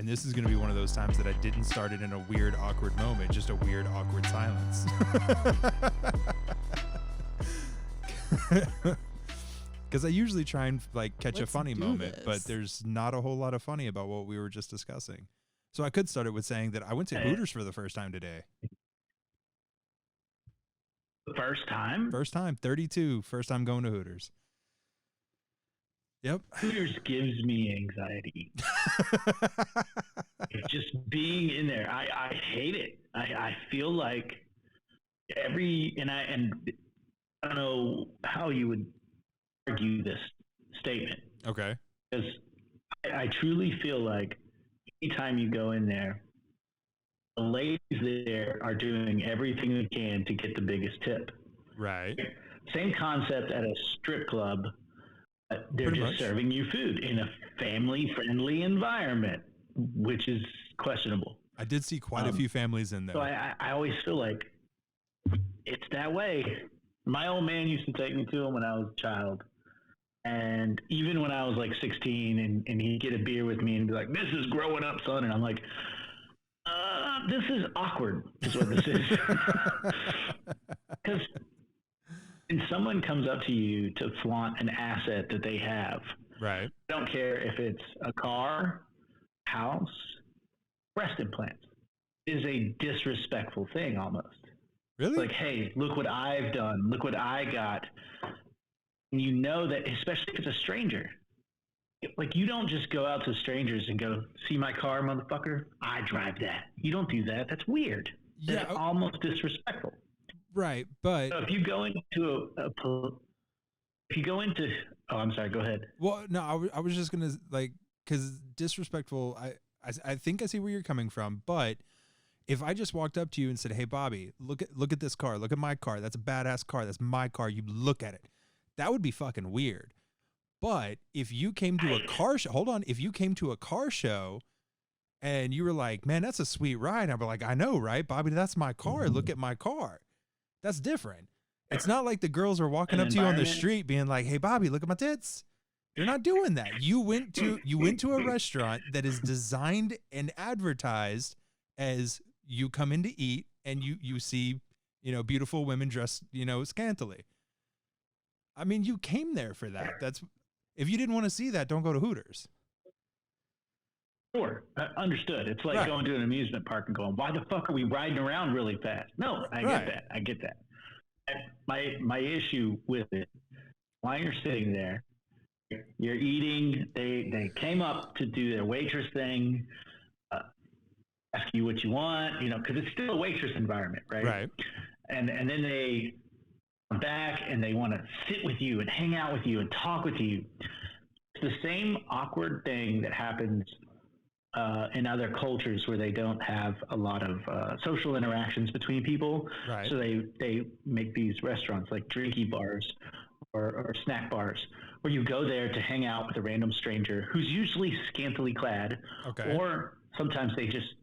And this is going to be one of those times that I didn't start it in a weird, awkward moment, just a weird, awkward silence. Because I usually try and like catch a funny moment, but there's not a whole lot of funny about what we were just discussing. So I could start it with saying that I went to Hooters for the first time today. First time? First time, 32. First time going to Hooters. Yep. Hooters gives me anxiety. Just being in there, I hate it. I feel like and I don't know how you would argue this statement. Okay. Because I truly feel like anytime you go in there, the ladies there are doing everything they can to get the biggest tip. Right. Same concept at a strip club. They're Pretty just much serving you food in a family-friendly environment, which is questionable. I did see quite a few families in there. So I always feel like it's that way. My old man used to take me to them when I was a child. And even when I was like 16 and he'd get a beer with me and be like, "This is growing up, son." And I'm like, this is awkward, is what this is. Because when someone comes up to you to flaunt an asset that they have, right? I don't care if it's a car, house, breast implants. It is a disrespectful thing almost. Really? Like, hey, look what I've done. Look what I got. And you know that, especially if it's a stranger. Like, you don't just go out to strangers and go, "See my car, motherfucker? I drive that." You don't do that. That's weird. Yeah. That's almost disrespectful. Right, but So if you go into oh, I'm sorry, go ahead. Well, no, I was just gonna like, because disrespectful. I think I see where you're coming from, but if I just walked up to you and said, "Hey, Bobby, look at this car. Look at my car. That's a badass car. That's my car." You look at it. That would be fucking weird. But if you came to a car show, hold on. If you came to a car show and you were like, "Man, that's a sweet ride," I'd be like, "I know, right, Bobby? That's my car. Look at my car." That's different. It's not like the girls are walking up to you on the street being like, "Hey, Bobby, look at my tits." They're not doing that. You went to a restaurant that is designed and advertised as you come in to eat and you see, beautiful women dressed, scantily. I mean, you came there for that. If you didn't want to see that, don't go to Hooters. Sure, understood. It's like going to an amusement park and going, "Why the fuck are we riding around really fast?" No, I get that. My issue with it, while you're sitting there, you're eating. They came up to do their waitress thing, ask you what you want, because it's still a waitress environment, right? Right. And then they come back and they want to sit with you and hang out with you and talk with you. It's the same awkward thing that happens in other cultures where they don't have a lot of social interactions between people. Right. So they make these restaurants like drinky bars or snack bars where you go there to hang out with a random stranger who's usually scantily clad, or sometimes they just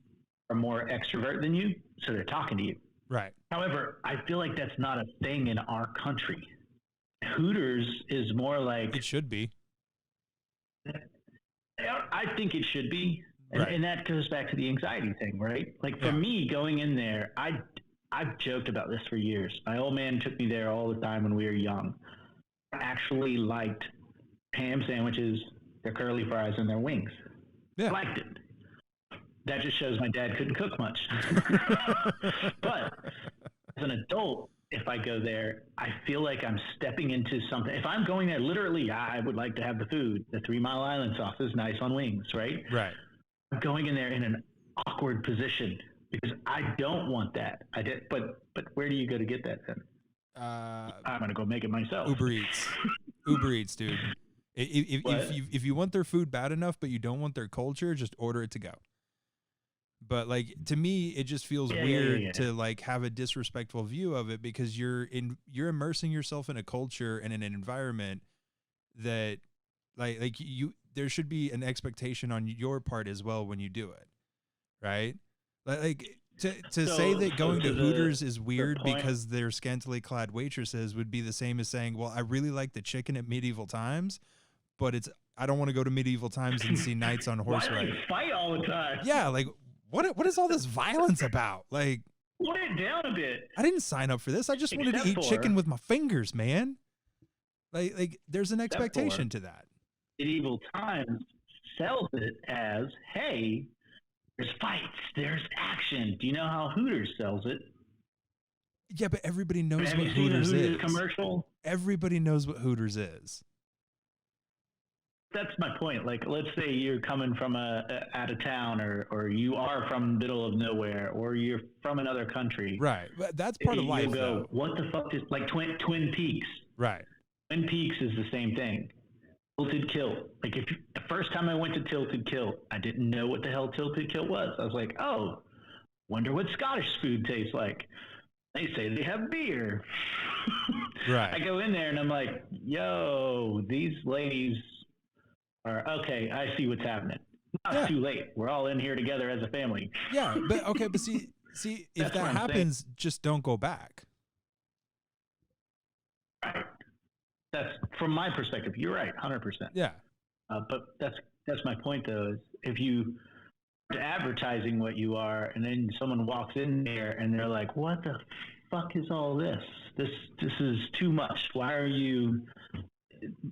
are more extrovert than you, so they're talking to you. Right. However, I feel like that's not a thing in our country. Hooters is more like... It should be. I think it should be. And that goes back to the anxiety thing, right? Like for me, going in there, I've joked about this for years. My old man took me there all the time when we were young. I actually liked ham sandwiches, their curly fries, and their wings. Yeah. I liked it. That just shows my dad couldn't cook much. But as an adult, if I go there, I feel like I'm stepping into something. If I'm going there, literally, I would like to have the food. The 3 Mile Island sauce is nice on wings, right? Right. I'm going in there in an awkward position because I don't want that. But where do you go to get that then? I'm going to go make it myself. Uber Eats. Uber Eats, dude. If you want their food bad enough, but you don't want their culture, just order it to go. But like, to me, it just feels weird to like have a disrespectful view of it because you're immersing yourself in a culture and in an environment that there should be an expectation on your part as well when you do it. Right. To say that going to Hooters is weird because they're scantily clad waitresses would be the same as saying, well, I really like the chicken at medieval times, but it's I don't want to go to medieval times and see knights on horse Why do riding. they fight all the time? Yeah, like what is all this violence about? Like, Put it down a bit. I didn't sign up for this. I just wanted to eat chicken with my fingers, man. Like there's an expectation to that. Medieval times sells it as, hey, there's fights, there's action. Do you know how Hooters sells it? Yeah, but everybody knows Have what you seen Hooters a Hooters is. commercial? Everybody knows what Hooters is. That's my point. Like, let's say you're coming from out of town, or you are from the middle of nowhere, or you're from another country. Right. But that's part of life, You'll go, though. what the fuck is, like Twin Peaks. Right. Twin Peaks is the same thing. Tilted Kilt. Like, the first time I went to Tilted Kilt, I didn't know what the hell Tilted Kilt was. I was like, oh, wonder what Scottish food tastes like. They say they have beer. Right. I go in there and I'm like, yo, these ladies are, okay, I see what's happening. Now it's too late. We're all in here together as a family. Yeah, but okay, but see, if that happens, just don't go back. Right. That's from my perspective. You're right, 100%. Yeah. But that's my point, though. Is if you are advertising what you are, and then someone walks in there and they're like, "What the fuck is all this? This is too much. Why are you?"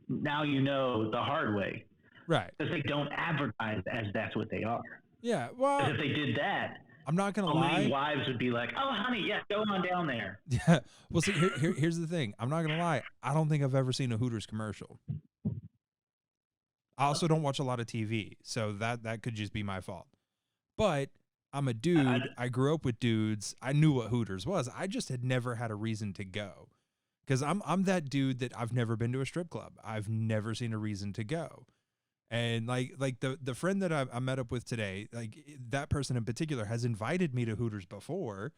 Now you know the hard way. Right. Because they don't advertise as that's what they are. Yeah. Well, if they did that, I'm not gonna lie. lie. Wives would be like, "Oh, honey, yeah, go on down there." Yeah. Well, see, here's the thing. I'm not gonna lie. I don't think I've ever seen a Hooters commercial. I also don't watch a lot of TV, so that could just be my fault. But I'm a dude. I grew up with dudes. I knew what Hooters was. I just had never had a reason to go, because I'm that dude that I've never been to a strip club. I've never seen a reason to go. And like the friend that I met up with today, like that person in particular has invited me to Hooters before.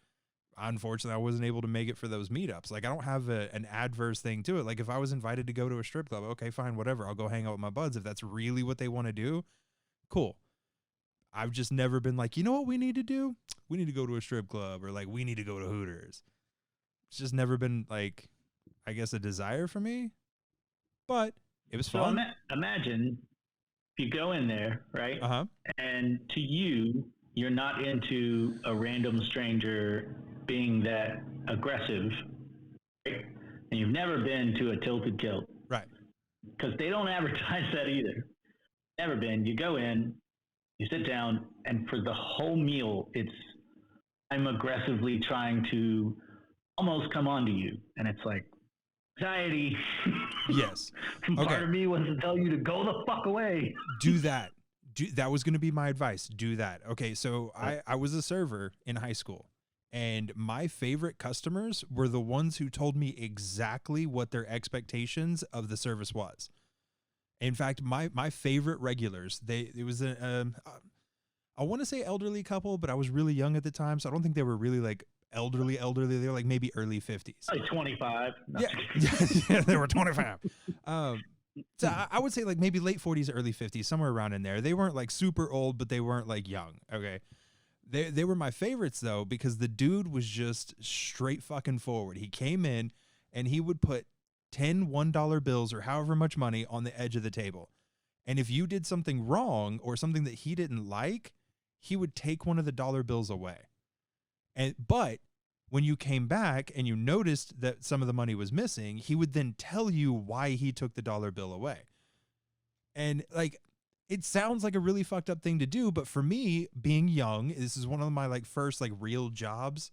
Unfortunately, I wasn't able to make it for those meetups. Like, I don't have an adverse thing to it. Like, if I was invited to go to a strip club, okay, fine, whatever. I'll go hang out with my buds. If that's really what they want to do, cool. I've just never been like, you know what we need to do? We need to go to a strip club, or like, we need to go to Hooters. It's just never been, like, I guess, a desire for me. But it was fun. So imagine if you go in there, right? Uh-huh. And to you, you're not into a random stranger being that aggressive, right? And you've never been to a Tilted Kilt. Right. Because they don't advertise that either. Never been. You go in, you sit down, and for the whole meal, I'm aggressively trying to almost come on to you. And it's like, anxiety. Yes. Part of me wants to tell you to go the fuck away. Do that. That was going to be my advice. Do that. Okay, so I was a server in high school, and my favorite customers were the ones who told me exactly what their expectations of the service was. In fact, my favorite regulars, it was I want to say elderly couple, but I was really young at the time, so I don't think they were really like elderly. They were like maybe early 50s. Like 25. No. Yeah, they were 25. So I would say like maybe late 40s, early 50s, somewhere around in there. They weren't like super old, but they weren't like young. Okay. They were my favorites though, because the dude was just straight fucking forward. He came in and he would put 10 $1 bills or however much money on the edge of the table. And if you did something wrong or something that he didn't like, he would take one of the dollar bills away. But when you came back and you noticed that some of the money was missing, he would then tell you why he took the dollar bill away. And like, it sounds like a really fucked up thing to do, but for me, being young, this is one of my like first like real jobs,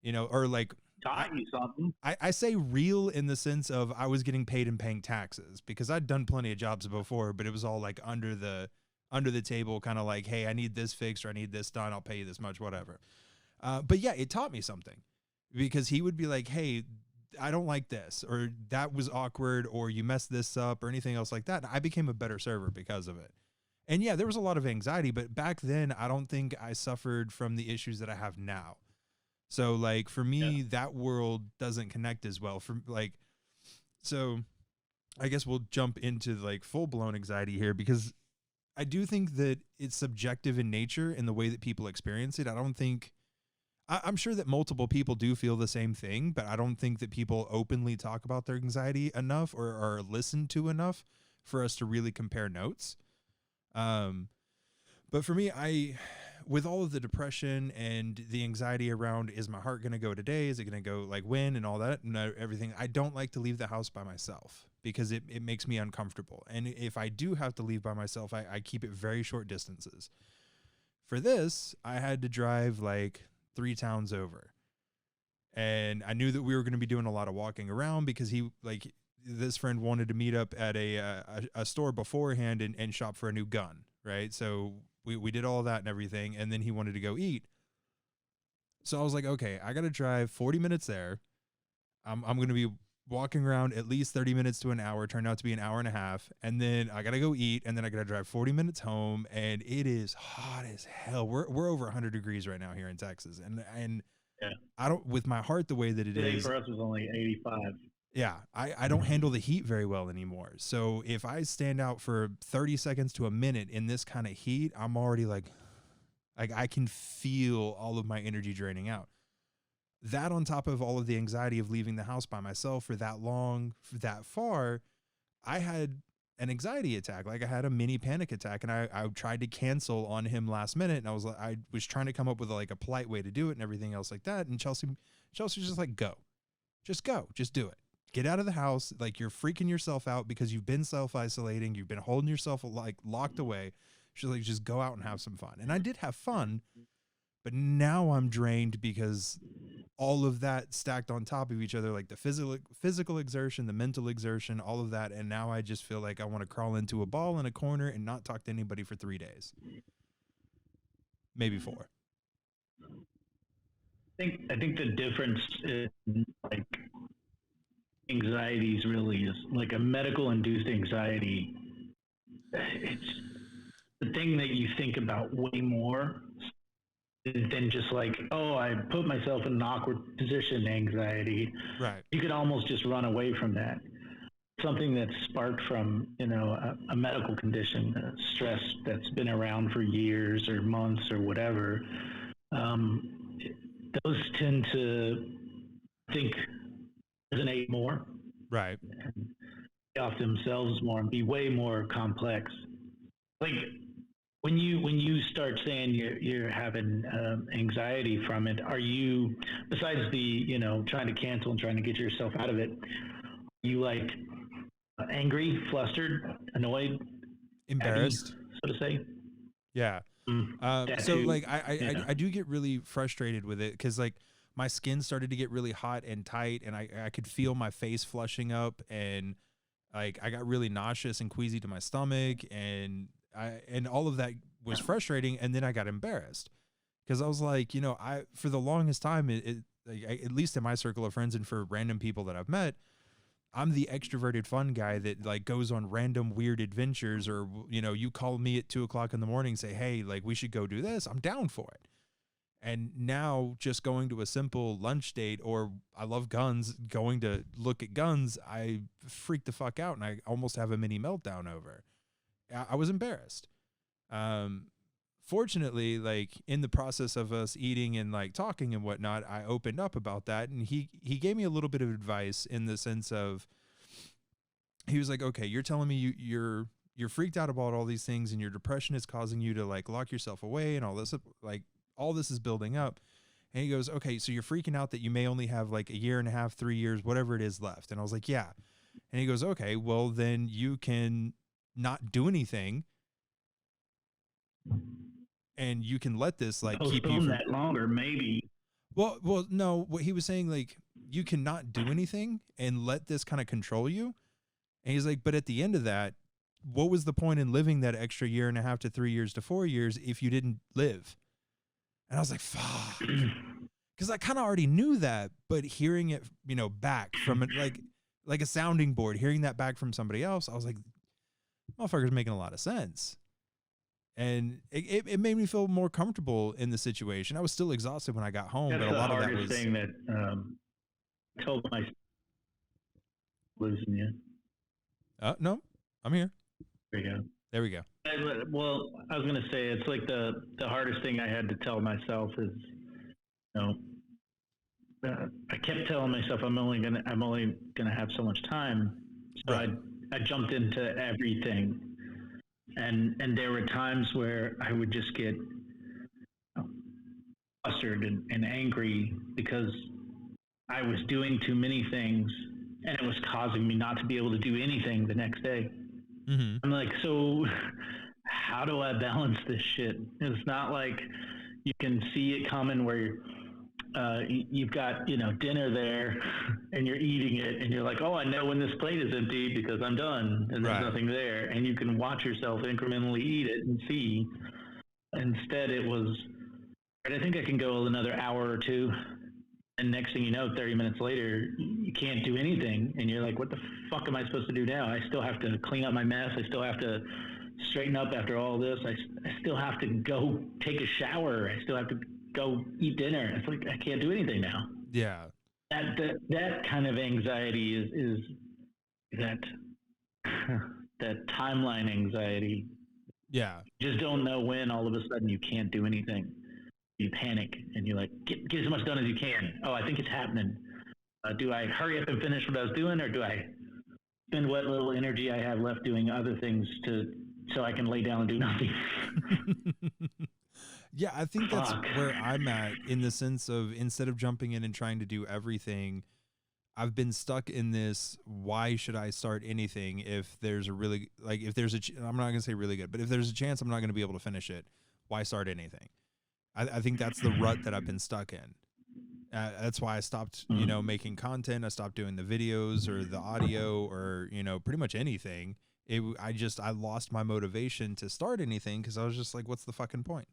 or like taught you something. I say real in the sense of I was getting paid and paying taxes, because I'd done plenty of jobs before, but it was all like under the table, kind of like, hey, I need this fixed or I need this done. I'll pay you this much, whatever. But yeah, it taught me something, because he would be like, hey, I don't like this, or that was awkward, or you messed this up, or anything else like that. And I became a better server because of it. And yeah, there was a lot of anxiety, but back then I don't think I suffered from the issues that I have now. So like for me, that world doesn't connect as well so I guess we'll jump into like full blown anxiety here, because I do think that it's subjective in nature in the way that people experience it. I'm sure that multiple people do feel the same thing, but I don't think that people openly talk about their anxiety enough or are listened to enough for us to really compare notes. But for me, with all of the depression and the anxiety around, is my heart going to go today? Is it going to go like when and all that and everything? I don't like to leave the house by myself because it makes me uncomfortable. And if I do have to leave by myself, I keep it very short distances. For this, I had to drive like 3 towns over. And I knew that we were going to be doing a lot of walking around because this friend wanted to meet up at a store beforehand and shop for a new gun. Right. So we did all that and everything. And then he wanted to go eat. So I was like, okay, I got to drive 40 minutes there. I'm going to be walking around at least 30 minutes to an hour, turned out to be an hour and a half. And then I got to go eat. And then I got to drive 40 minutes home. And it is hot as hell. We're over 100 degrees right now here in Texas. And yeah. I don't, with my heart the way that it Today is. for us was only 85. Yeah, I don't handle the heat very well anymore. So if I stand out for 30 seconds to a minute in this kind of heat, I'm already like I can feel all of my energy draining out. That on top of all of the anxiety of leaving the house by myself for that long, for that far, I had an anxiety attack. Like I had a mini panic attack, and I tried to cancel on him last minute. And I was trying to come up with like a polite way to do it and everything else like that. And Chelsea was just like, go, just do it. Get out of the house. Like you're freaking yourself out because you've been self-isolating. You've been holding yourself like locked away. She's like, just go out and have some fun. And I did have fun, but now I'm drained because all of that stacked on top of each other, like the physical exertion, the mental exertion, all of that. And now I just feel like I want to crawl into a ball in a corner and not talk to anybody for 3 days. Maybe 4. I think the difference is like anxieties really is like a medical induced anxiety. It's the thing that you think about way more than just like, oh, I put myself in an awkward position anxiety. Right. You could almost just run away from that. Something that's sparked from, a medical condition, stress that's been around for years or months or whatever. Those tend to think resonate more, right, and off themselves more and be way more complex. Like when you start saying you're having anxiety from it, are you, besides the trying to cancel and trying to get yourself out of it, are you like angry, flustered, annoyed, embarrassed, happy, so to say? Yeah. So like I do get really frustrated with it because like my skin started to get really hot and tight, and I could feel my face flushing up, and like I got really nauseous and queasy to my stomach, and all of that was frustrating. And then I got embarrassed because I was like, for the longest time, at least in my circle of friends and for random people that I've met, I'm the extroverted fun guy that like goes on random weird adventures, or, you call me at 2:00 in the morning, say, hey, like we should go do this. I'm down for it. And now just going to a simple lunch date, or I love guns, going to look at guns, I freak the fuck out and I almost have a mini meltdown over. I was embarrassed. Fortunately, like in the process of us eating and like talking and whatnot, I opened up about that, and he gave me a little bit of advice in the sense of, he was like, okay, you're telling me you're freaked out about all these things, and your depression is causing you to like lock yourself away, and all this, like all this is building up. And he goes, okay, so you're freaking out that you may only have like 1.5 years, 3 years, whatever it is left. And I was like, yeah. And he goes, okay, well then you can not do anything, and you can let this like keep you from that longer, maybe. Well, no, what he was saying, like, you cannot do anything and let this kind of control you. And he's like, but at the end of that, what was the point in living that extra 1.5 to 3 years to 4 years if you didn't live? And I was like, fuck. Because I kind of already knew that, but hearing it, back from it, like a sounding board, hearing that back from somebody else, I was like, motherfucker's making a lot of sense. And it made me feel more comfortable in the situation. I was still exhausted when I got home, That's but a lot of that was the hardest thing that told myself losing you. No, I'm here. There you go. There we go. Well, I was going to say, it's like the hardest thing I had to tell myself is, I kept telling myself I'm only gonna have so much time. So I jumped into everything, and there were times where I would just get flustered and angry because I was doing too many things, and it was causing me not to be able to do anything the next day. Mm-hmm. I'm like, so how do I balance this shit? It's not like you can see it coming where you've got, dinner there and you're eating it and you're like, oh, I know when this plate is empty because I'm done and there's nothing there. And you can watch yourself incrementally eat it and see. Instead, it was, I think I can go another hour or two. And next thing you know, 30 minutes later, you can't do anything. And you're like, what the fuck am I supposed to do now? I still have to clean up my mess. I still have to straighten up after all this. I still have to go take a shower. I still have to go eat dinner. It's like, I can't do anything now. Yeah. That kind of anxiety is that timeline anxiety. Yeah. You just don't know when all of a sudden you can't do anything. You panic and you're like, get as much done as you can. Oh, I think it's happening. Do I hurry up and finish what I was doing, or do I spend what little energy I have left doing other things so I can lay down and do nothing? Yeah, I think that's where I'm at, in the sense of, instead of jumping in and trying to do everything, I've been stuck in this, why should I start anything if there's a really, like, if there's I'm not going to say really good, but if there's a chance I'm not going to be able to finish it, why start anything? I think that's the rut that I've been stuck in. That's why I stopped, making content. I stopped doing the videos or the audio or, pretty much anything. I lost my motivation to start anything because I was just like, what's the fucking point?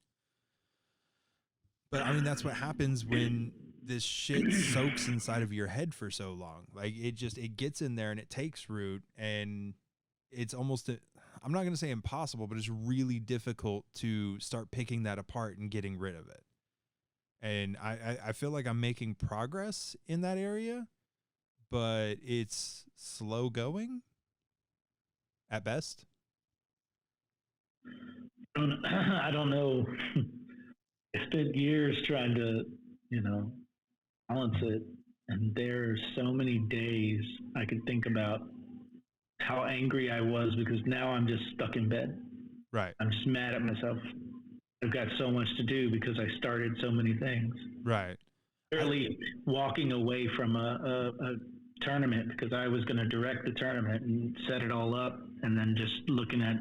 But I mean, that's what happens when this shit soaks inside of your head for so long. Like, it gets in there and it takes root, and it's almost, I'm not going to say impossible, but it's really difficult to start picking that apart and getting rid of it. And I feel like I'm making progress in that area, but it's slow going at best. I don't know. I spent years trying to, balance it. And there are so many days I could think about how angry I was because now I'm just stuck in bed. Right. I'm just mad at myself. I've got so much to do because I started so many things. Right. Literally walking away from a tournament because I was going to direct the tournament and set it all up, and then just looking at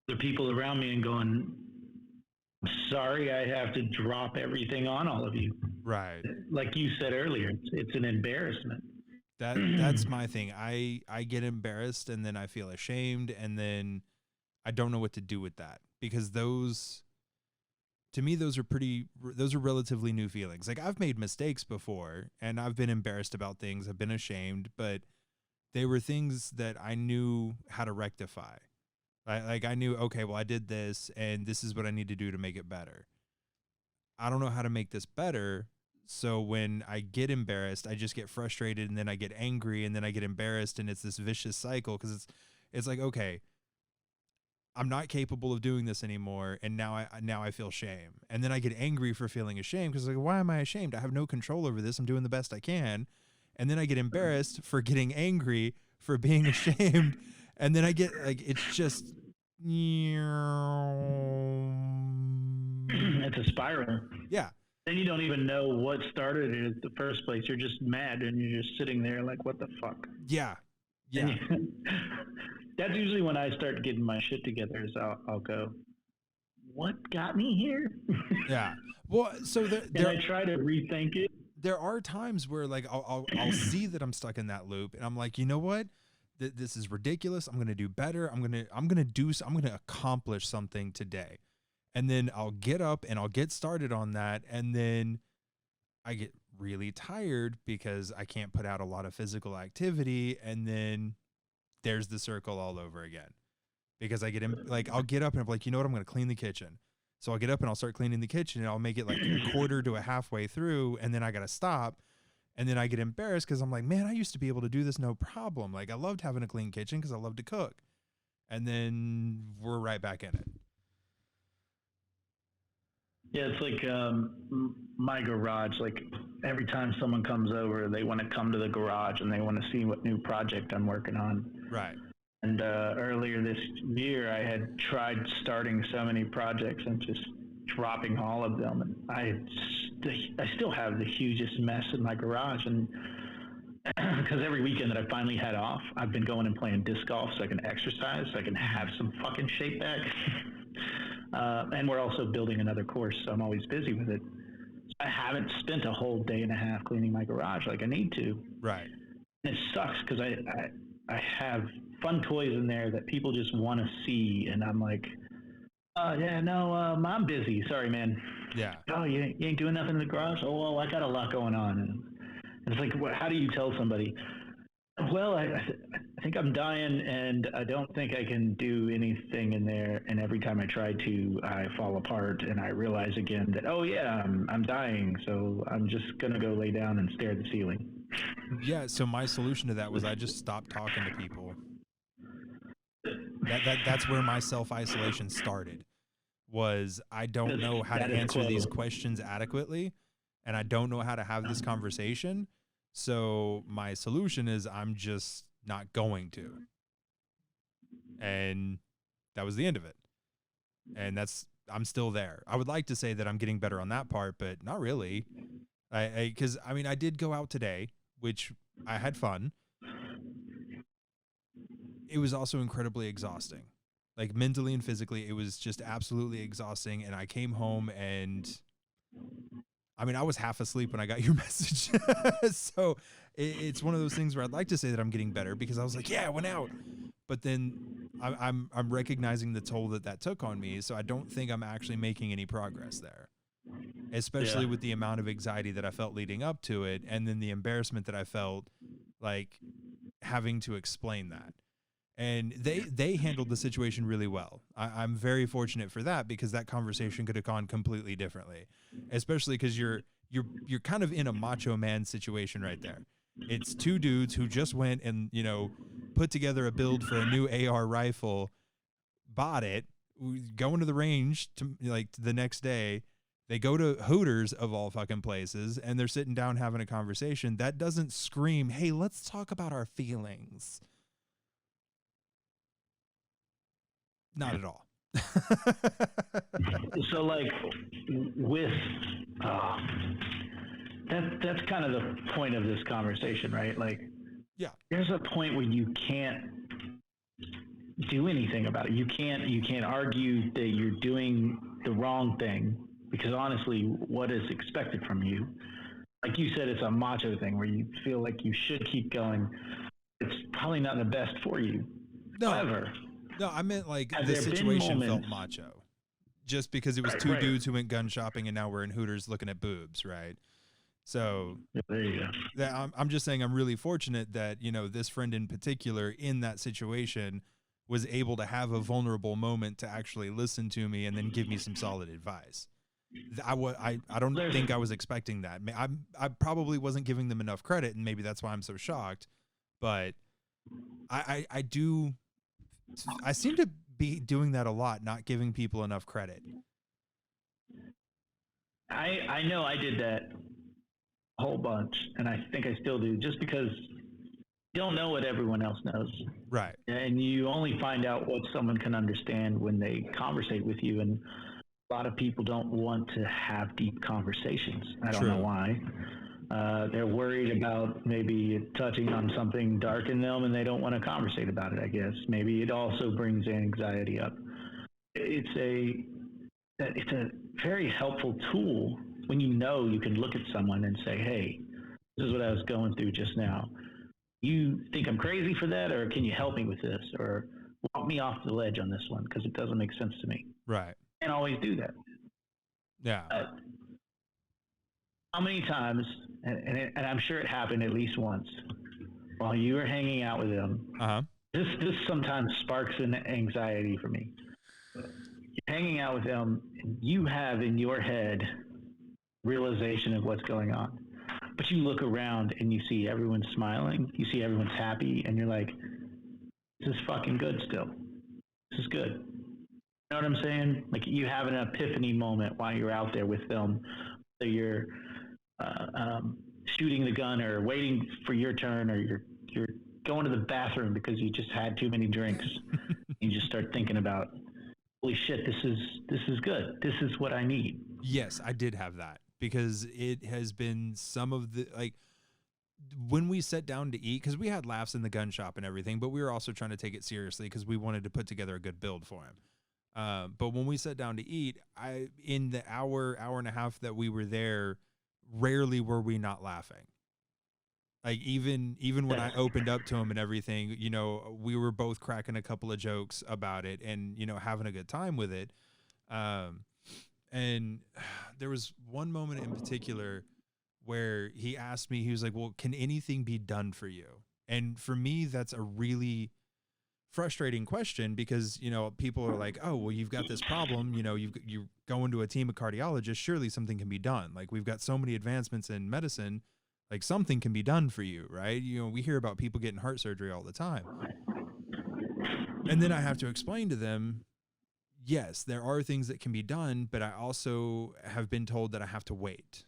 the people around me and going, sorry, I have to drop everything on all of you. Right. Like you said earlier, it's an embarrassment. That's my thing. I get embarrassed, and then I feel ashamed, and then I don't know what to do with that, because to me, those are relatively new feelings. Like, I've made mistakes before and I've been embarrassed about things. I've been ashamed, but they were things that I knew how to rectify. Like, I knew, okay, well, I did this and this is what I need to do to make it better. I don't know how to make this better. So when I get embarrassed, I just get frustrated, and then I get angry, and then I get embarrassed, and it's this vicious cycle, because it's like, okay, I'm not capable of doing this anymore, and now I feel shame. And then I get angry for feeling ashamed, because, like, why am I ashamed? I have no control over this. I'm doing the best I can. And then I get embarrassed for getting angry, for being ashamed. And then I get, like, it's just, it's a spiral. Yeah. Then you don't even know what started it in the first place. You're just mad, and you're just sitting there like, what the fuck? Yeah. Yeah. That's usually when I start getting my shit together. Is I'll go, what got me here? Yeah. Well, so and I try to rethink it. There are times where, like, I'll see that I'm stuck in that loop, and I'm like, you know what? This is ridiculous. I'm gonna do better. I'm gonna accomplish something today, and then I'll get up and I'll get started on that, and then I get really tired because I can't put out a lot of physical activity, and then there's the circle all over again, because I get in, like, I'll get up and I'm like, you know what? I'm going to clean the kitchen. So I'll get up and I'll start cleaning the kitchen, and I'll make it like a quarter to a halfway through, and then I got to stop. And then I get embarrassed because I'm like, man, I used to be able to do this no problem. Like, I loved having a clean kitchen because I love to cook. And then we're right back in it. Yeah, it's like my garage. Like, every time someone comes over, they want to come to the garage and they want to see what new project I'm working on. Right. And earlier this year, I had tried starting so many projects and just dropping all of them. And I still have the hugest mess in my garage. And because every weekend that I finally had off, I've been going and playing disc golf so I can exercise, so I can have some fucking shape back. And we're also building another course, so I'm always busy with it. I haven't spent a whole day and a half cleaning my garage like I need to. Right. And it sucks because I have fun toys in there that people just want to see, and I'm like, yeah, no, I'm busy. Sorry, man. Yeah. Oh, you ain't doing nothing in the garage? Oh, well, I got a lot going on. And it's like, how do you tell somebody? Well, I think I'm dying, and I don't think I can do anything in there. And every time I try to, I fall apart, and I realize again that, oh yeah, I'm dying, so I'm just gonna go lay down and stare at the ceiling. Yeah. So my solution to that was I just stopped talking to people. That's where my self-isolation started. Was I don't know how to answer these questions adequately, and I don't know how to have this conversation. So my solution is I'm just not going to. And that was the end of it. And I'm still there. I would like to say that I'm getting better on that part, but not really. Because I did go out today, which I had fun. It was also incredibly exhausting. Like mentally and physically, it was just absolutely exhausting. And I came home and I was half asleep when I got your message. So it's one of those things where I'd like to say that I'm getting better because I was like, yeah, I went out. But then I'm recognizing the toll that took on me. So I don't think I'm actually making any progress there, especially with the amount of anxiety that I felt leading up to it. And then the embarrassment that I felt like having to explain that. And they handled the situation really well. I'm very fortunate for that because that conversation could have gone completely differently, especially because you're kind of in a macho man situation right there. It's two dudes who just went and put together a build for a new AR rifle, bought it, going to the range to the next day. They go to Hooters of all fucking places, and they're sitting down having a conversation. That doesn't scream, "Hey, let's talk about our feelings." Not at all. So with that's kind of the point of this conversation, right? Yeah, there's a point where you can't do anything about it. You can't argue that you're doing the wrong thing because honestly, what is expected from you? Like you said, it's a macho thing where you feel like you should keep going. It's probably not the best for you. No. However, no, I meant the situation felt macho, just because it was two dudes who went gun shopping and now we're in Hooters looking at boobs, right? So there you go. I'm just saying I'm really fortunate that this friend in particular in that situation was able to have a vulnerable moment to actually listen to me and then give me some solid advice. I don't think I was expecting that. I probably wasn't giving them enough credit, and maybe that's why I'm so shocked. But I seem to be doing that a lot, not giving people enough credit. I know I did that a whole bunch, and I think I still do, just because you don't know what everyone else knows. Right. And you only find out what someone can understand when they conversate with you, and a lot of people don't want to have deep conversations. I don't know why. They're worried about maybe touching on something dark in them, and they don't want to conversate about it, I guess. Maybe it also brings anxiety up. It's a very helpful tool when you can look at someone and say, hey, this is what I was going through just now. You think I'm crazy for that, or can you help me with this? Or walk me off the ledge on this one because it doesn't make sense to me. Right. Can't always do that. Yeah. How many times, and I'm sure it happened at least once, while you were hanging out with them, this sometimes sparks an anxiety for me. You're hanging out with them, and you have in your head realization of what's going on. But you look around and you see everyone smiling, you see everyone's happy, and you're like, this is fucking good still. This is good. You know what I'm saying? Like you have an epiphany moment while you're out there with them. So you're shooting the gun or waiting for your turn, or you're going to the bathroom because you just had too many drinks. You just start thinking about, holy shit, this is good. This is what I need. Yes, I did have that, because it has been some of the, like, when we sat down to eat, because we had laughs in the gun shop and everything, but we were also trying to take it seriously because we wanted to put together a good build for him. But when we sat down to eat, in the hour and a half that we were there, rarely were we not laughing. Like, even when I opened up to him and everything, you know, we were both cracking a couple of jokes about it and, you know, having a good time with it. And there was one moment in particular where he asked me, he was like, well, can anything be done for you? And for me, that's a really frustrating question, because, you know, people are like, oh, well, you've got this problem, you know, you're going to a team of cardiologists, surely something can be done. Like, we've got so many advancements in medicine, like something can be done for you, right? You know, we hear about people getting heart surgery all the time. And then I have to explain to them, yes, there are things that can be done, but I also have been told that I have to wait.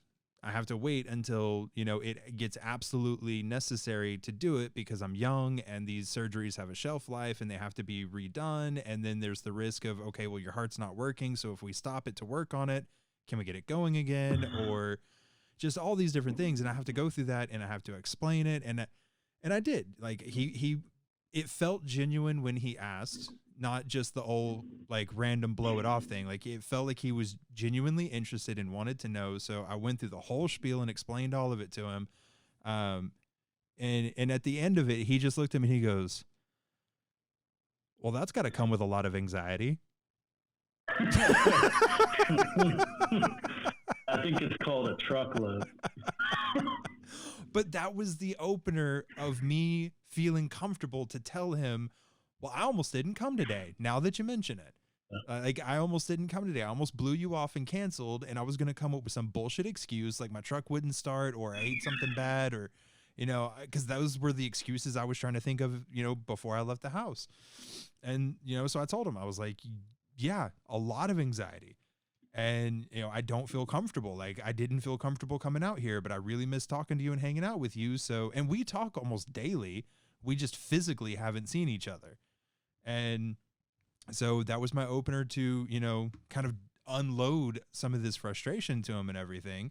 I have to wait until, you know, it gets absolutely necessary to do it, because I'm young and these surgeries have a shelf life and they have to be redone. And then there's the risk of, okay, well, your heart's not working, so if we stop it to work on it, can we get it going again? Or just all these different things. And I have to go through that and I have to explain it. And I did. Like, it felt genuine when he asked, not just the old, like, random blow it off thing. Like, it felt like he was genuinely interested and wanted to know. So I went through the whole spiel and explained all of it to him. And at the end of it, he just looked at me and he goes, well, that's got to come with a lot of anxiety. I think it's called a truckload. But that was the opener of me feeling comfortable to tell him, well, I almost didn't come today, now that you mention it. Like, I almost didn't come today. I almost blew you off and canceled, and I was going to come up with some bullshit excuse, like my truck wouldn't start, or I ate something bad, or, you know, because those were the excuses I was trying to think of, you know, before I left the house. And, you know, so I told him, I was like, yeah, a lot of anxiety. And, you know, I don't feel comfortable. Like, I didn't feel comfortable coming out here, but I really miss talking to you and hanging out with you. So, and we talk almost daily. We just physically haven't seen each other. And so that was my opener to, you know, kind of unload some of this frustration to him and everything.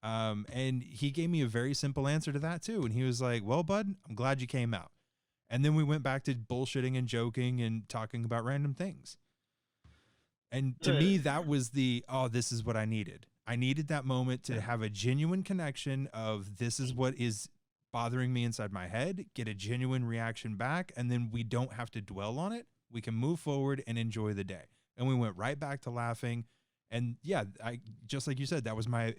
And he gave me a very simple answer to that too. And he was like, well, bud, I'm glad you came out. And then we went back to bullshitting and joking and talking about random things. And to me, that was this is what I needed. I needed that moment to have a genuine connection of, this is what is bothering me inside my head, get a genuine reaction back, and then we don't have to dwell on it. We can move forward and enjoy the day. And we went right back to laughing. And yeah, I just like you said, that was my,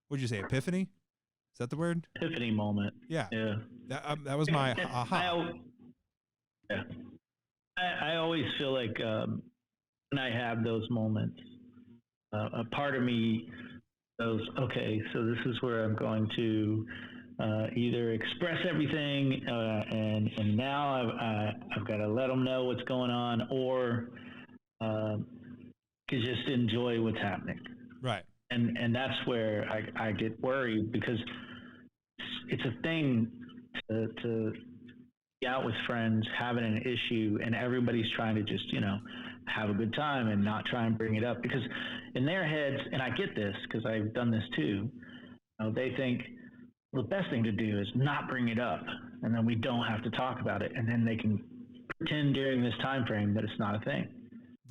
what'd you say, epiphany? Is that the word? Epiphany moment. Yeah. Yeah. That was my aha. I always feel like when I have those moments, a part of me goes, okay, so this is where I'm going to either express everything and now I've got to let them know what's going on, or to just enjoy what's happening. Right. And that's where I get worried, because it's a thing to be out with friends having an issue and everybody's trying to just, you know, have a good time and not try and bring it up, because in their heads, and I get this because I've done this too, you know, they think, well, the best thing to do is not bring it up, and then we don't have to talk about it, and then they can pretend during this time frame that it's not a thing.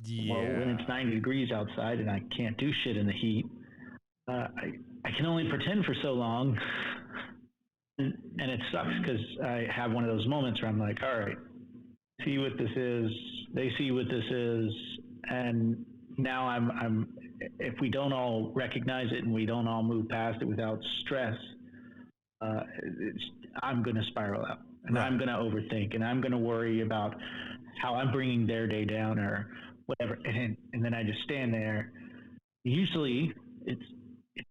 Yeah. Well, when it's 90 degrees outside and I can't do shit in the heat, I can only pretend for so long. And it sucks because I have one of those moments where I'm like, all right, see what this is. They see what this is. And now I'm if we don't all recognize it and we don't all move past it without stress, I'm going to spiral out, and right. I'm going to overthink, and I'm going to worry about how I'm bringing their day down or whatever. And then I just stand there. Usually it's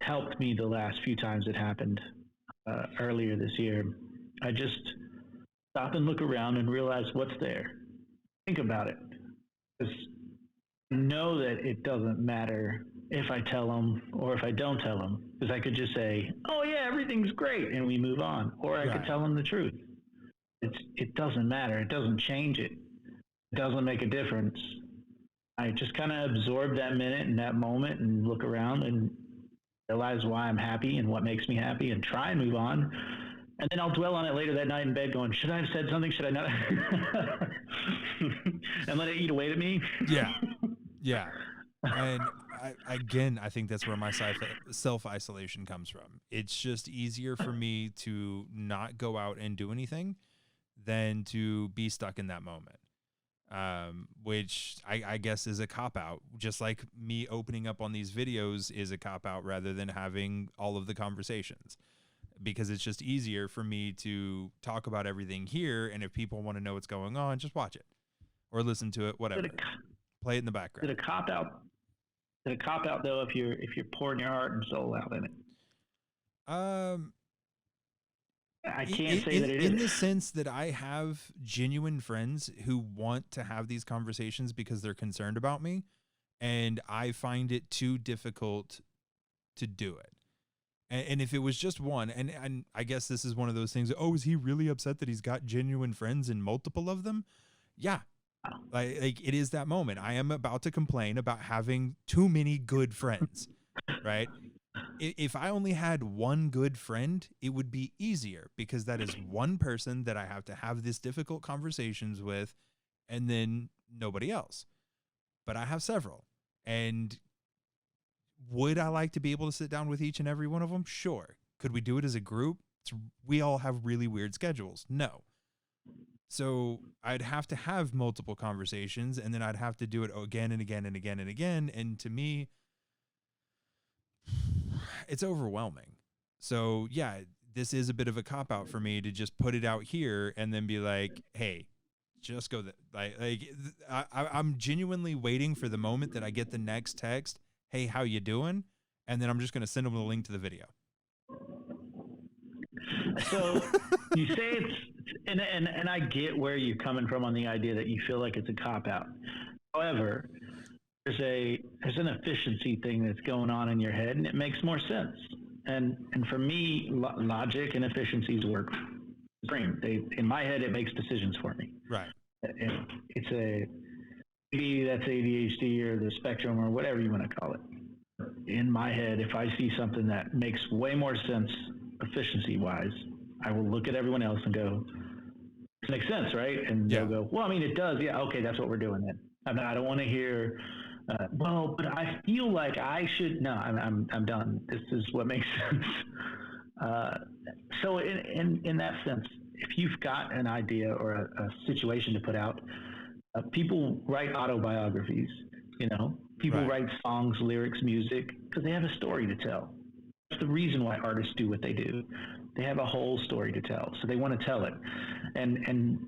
helped me the last few times it happened earlier this year. I just stop and look around and realize what's there. Think about it. Just know that it doesn't matter if I tell them or if I don't tell them, because I could just say, oh yeah, everything's great, and we move on. Or I could tell them the truth. it doesn't matter. It doesn't change it. It doesn't make a difference. I just kind of absorb that minute and that moment and look around and realize why I'm happy and what makes me happy and try and move on. And then I'll dwell on it later that night in bed going, should I have said something? Should I not? And let it eat away at me. Yeah. Yeah. And I think that's where my self-isolation comes from. It's just easier for me to not go out and do anything than to be stuck in that moment. Which I guess is a cop-out, just like me opening up on these videos is a cop-out rather than having all of the conversations, because it's just easier for me to talk about everything here, and if people want to know what's going on, just watch it or listen to it, whatever. Play it in the background. Is it a cop-out? Is it a cop-out, though, if you're pouring your heart and soul out in it? I can't say that it is. In the sense that I have genuine friends who want to have these conversations because they're concerned about me, and I find it too difficult to do it. And if it was just one, and I guess this is one of those things, oh, is he really upset that he's got genuine friends and multiple of them? Yeah. Like it is that moment. I am about to complain about having too many good friends, right? If I only had one good friend, it would be easier because that is one person that I have to have this difficult conversations with, and then nobody else. But I have several. And would I like to be able to sit down with each and every one of them? Sure. Could we do it as a group? We all have really weird schedules. No. So I'd have to have multiple conversations, and then I'd have to do it again and again and again and again. And to me, it's overwhelming. So yeah, this is a bit of a cop-out for me to just put it out here and then be like, hey, just go I'm genuinely waiting for the moment that I get the next text, hey, how you doing? And then I'm just going to send them the link to the video. So you say it's, and I get where you're coming from on the idea that you feel like it's a cop-out. However, there's an efficiency thing that's going on in your head, and it makes more sense. And for me, logic and efficiencies work. In my head, it makes decisions for me. Right. Maybe that's ADHD or the spectrum or whatever you want to call it. In my head, if I see something that makes way more sense efficiency-wise, I will look at everyone else and go, this makes sense, right? And they'll go, well, I mean, it does. Yeah, okay, that's what we're doing then. I don't want to hear, well, but I feel like I should. No, I'm done. This is what makes sense. So in that sense, if you've got an idea or a situation to put out, people write autobiographies. People write songs, lyrics, music because they have a story to tell. That's the reason why artists do what they do. They have a whole story to tell, so they want to tell it, and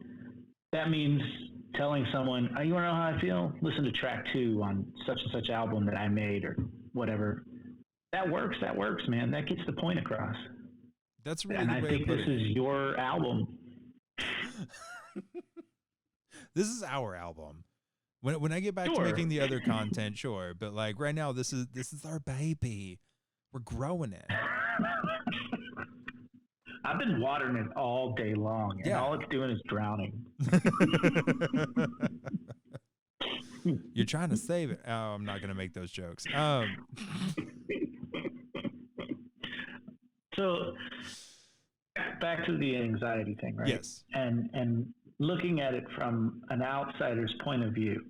that means telling someone, oh, you want to know how I feel? Listen to track 2 on such and such album that I made or whatever. That works, man. That gets the point across. That's really and I think this is your album. This is our album. When I get back to making the other content, sure. But like right now, this is our baby. We're growing it. I've been watering it all day long, and all it's doing is drowning. You're trying to save it. Oh, I'm not going to make those jokes. So back to the anxiety thing, right? Yes. And looking at it from an outsider's point of view,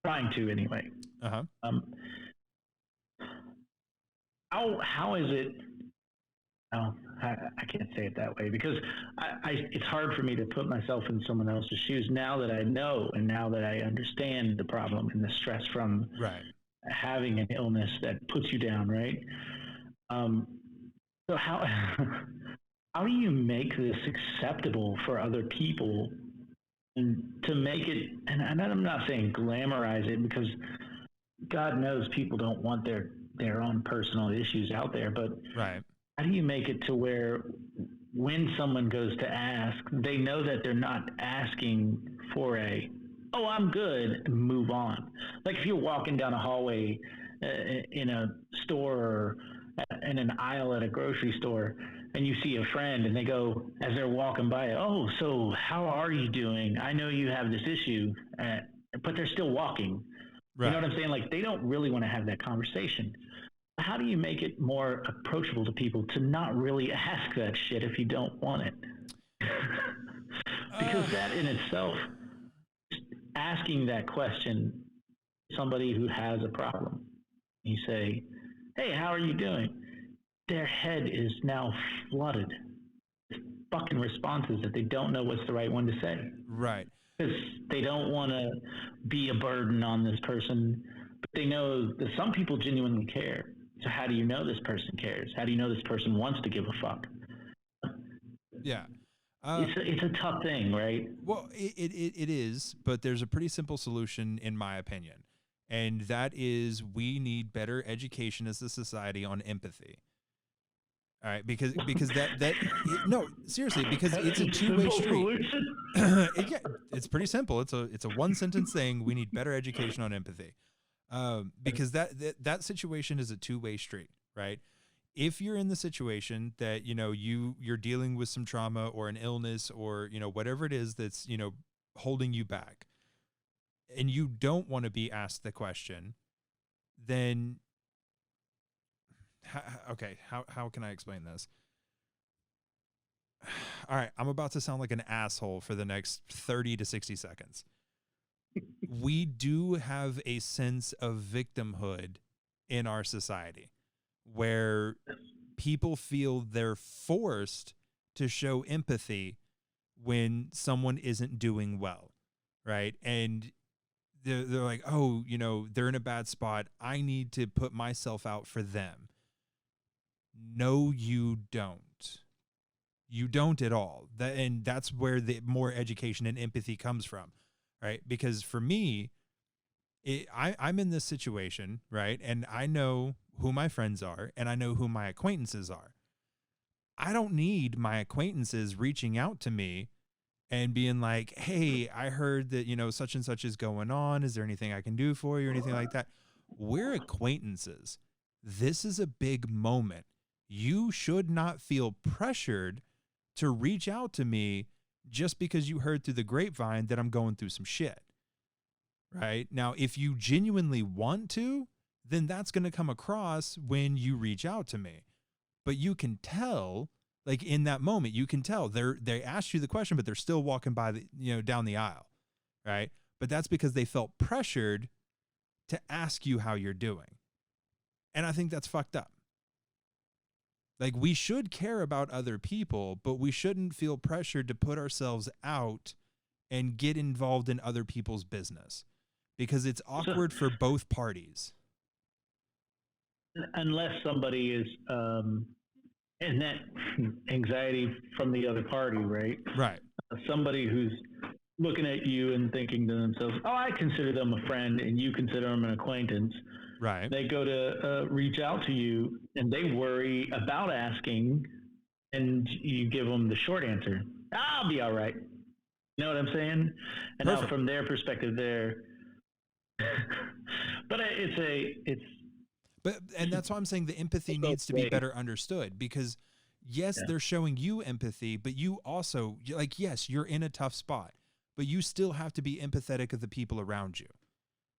trying to anyway. Uh-huh. How is it? Oh, I can't say it that way because it's hard for me to put myself in someone else's shoes now that I know and now that I understand the problem and the stress from having an illness that puts you down, right? So how do you make this acceptable for other people and to make it, and I'm not saying glamorize it because God knows people don't want their own personal issues out there, but how do you make it to where when someone goes to ask, they know that they're not asking for oh, I'm good, and move on. Like if you're walking down a hallway in a store or in an aisle at a grocery store and you see a friend and they go, as they're walking by, oh, so how are you doing? I know you have this issue, but they're still walking. Right. You know what I'm saying? Like, they don't really want to have that conversation. How do you make it more approachable to people to not really ask that shit if you don't want it? Because that in itself, asking that question, somebody who has a problem, you say, hey, how are you doing? Their head is now flooded with fucking responses that they don't know what's the right one to say. Right. Because they don't want to be a burden on this person, but they know that some people genuinely care. So how do you know this person cares? How do you know this person wants to give a fuck? Yeah. It's a tough thing, right? Well, it is, but there's a pretty simple solution in my opinion. And that is we need better education as a society on empathy. All right, because no, seriously, because it's a two-way street. It's pretty simple. It's a one sentence thing. We need better education on empathy, because that situation is a two-way street, right? If you're in the situation that you're dealing with some trauma or an illness or whatever it is that's holding you back, and you don't want to be asked the question, then how can I explain this? All right, I'm about to sound like an asshole for the next 30 to 60 seconds. We do have a sense of victimhood in our society where people feel they're forced to show empathy when someone isn't doing well, right? And they're like, oh, they're in a bad spot. I need to put myself out for them. No, you don't. You don't at all. And that's where the more education and empathy comes from, right? Because for me, I'm in this situation, right? And I know who my friends are and I know who my acquaintances are. I don't need my acquaintances reaching out to me and being like, hey, I heard that, such and such is going on. Is there anything I can do for you or anything like that? We're acquaintances. This is a big moment. You should not feel pressured to reach out to me just because you heard through the grapevine that I'm going through some shit. Right? Now, if you genuinely want to, then that's going to come across when you reach out to me. But you can tell, like in that moment, you can tell they asked you the question, but they're still walking by down the aisle. Right? But that's because they felt pressured to ask you how you're doing. And I think that's fucked up. Like, we should care about other people, but we shouldn't feel pressured to put ourselves out and get involved in other people's business because it's awkward for both parties. Unless somebody is in that anxiety from the other party, right? Right. Somebody who's looking at you and thinking to themselves, oh, I consider them a friend and you consider them an acquaintance. Right. They go to reach out to you and they worry about asking and you give them the short answer. I'll be all right. You know what I'm saying? And Perfect. Now from their perspective there, but and that's why I'm saying the empathy needs to be better understood because yes, they're showing you empathy, but you also yes, you're in a tough spot, but you still have to be empathetic of the people around you.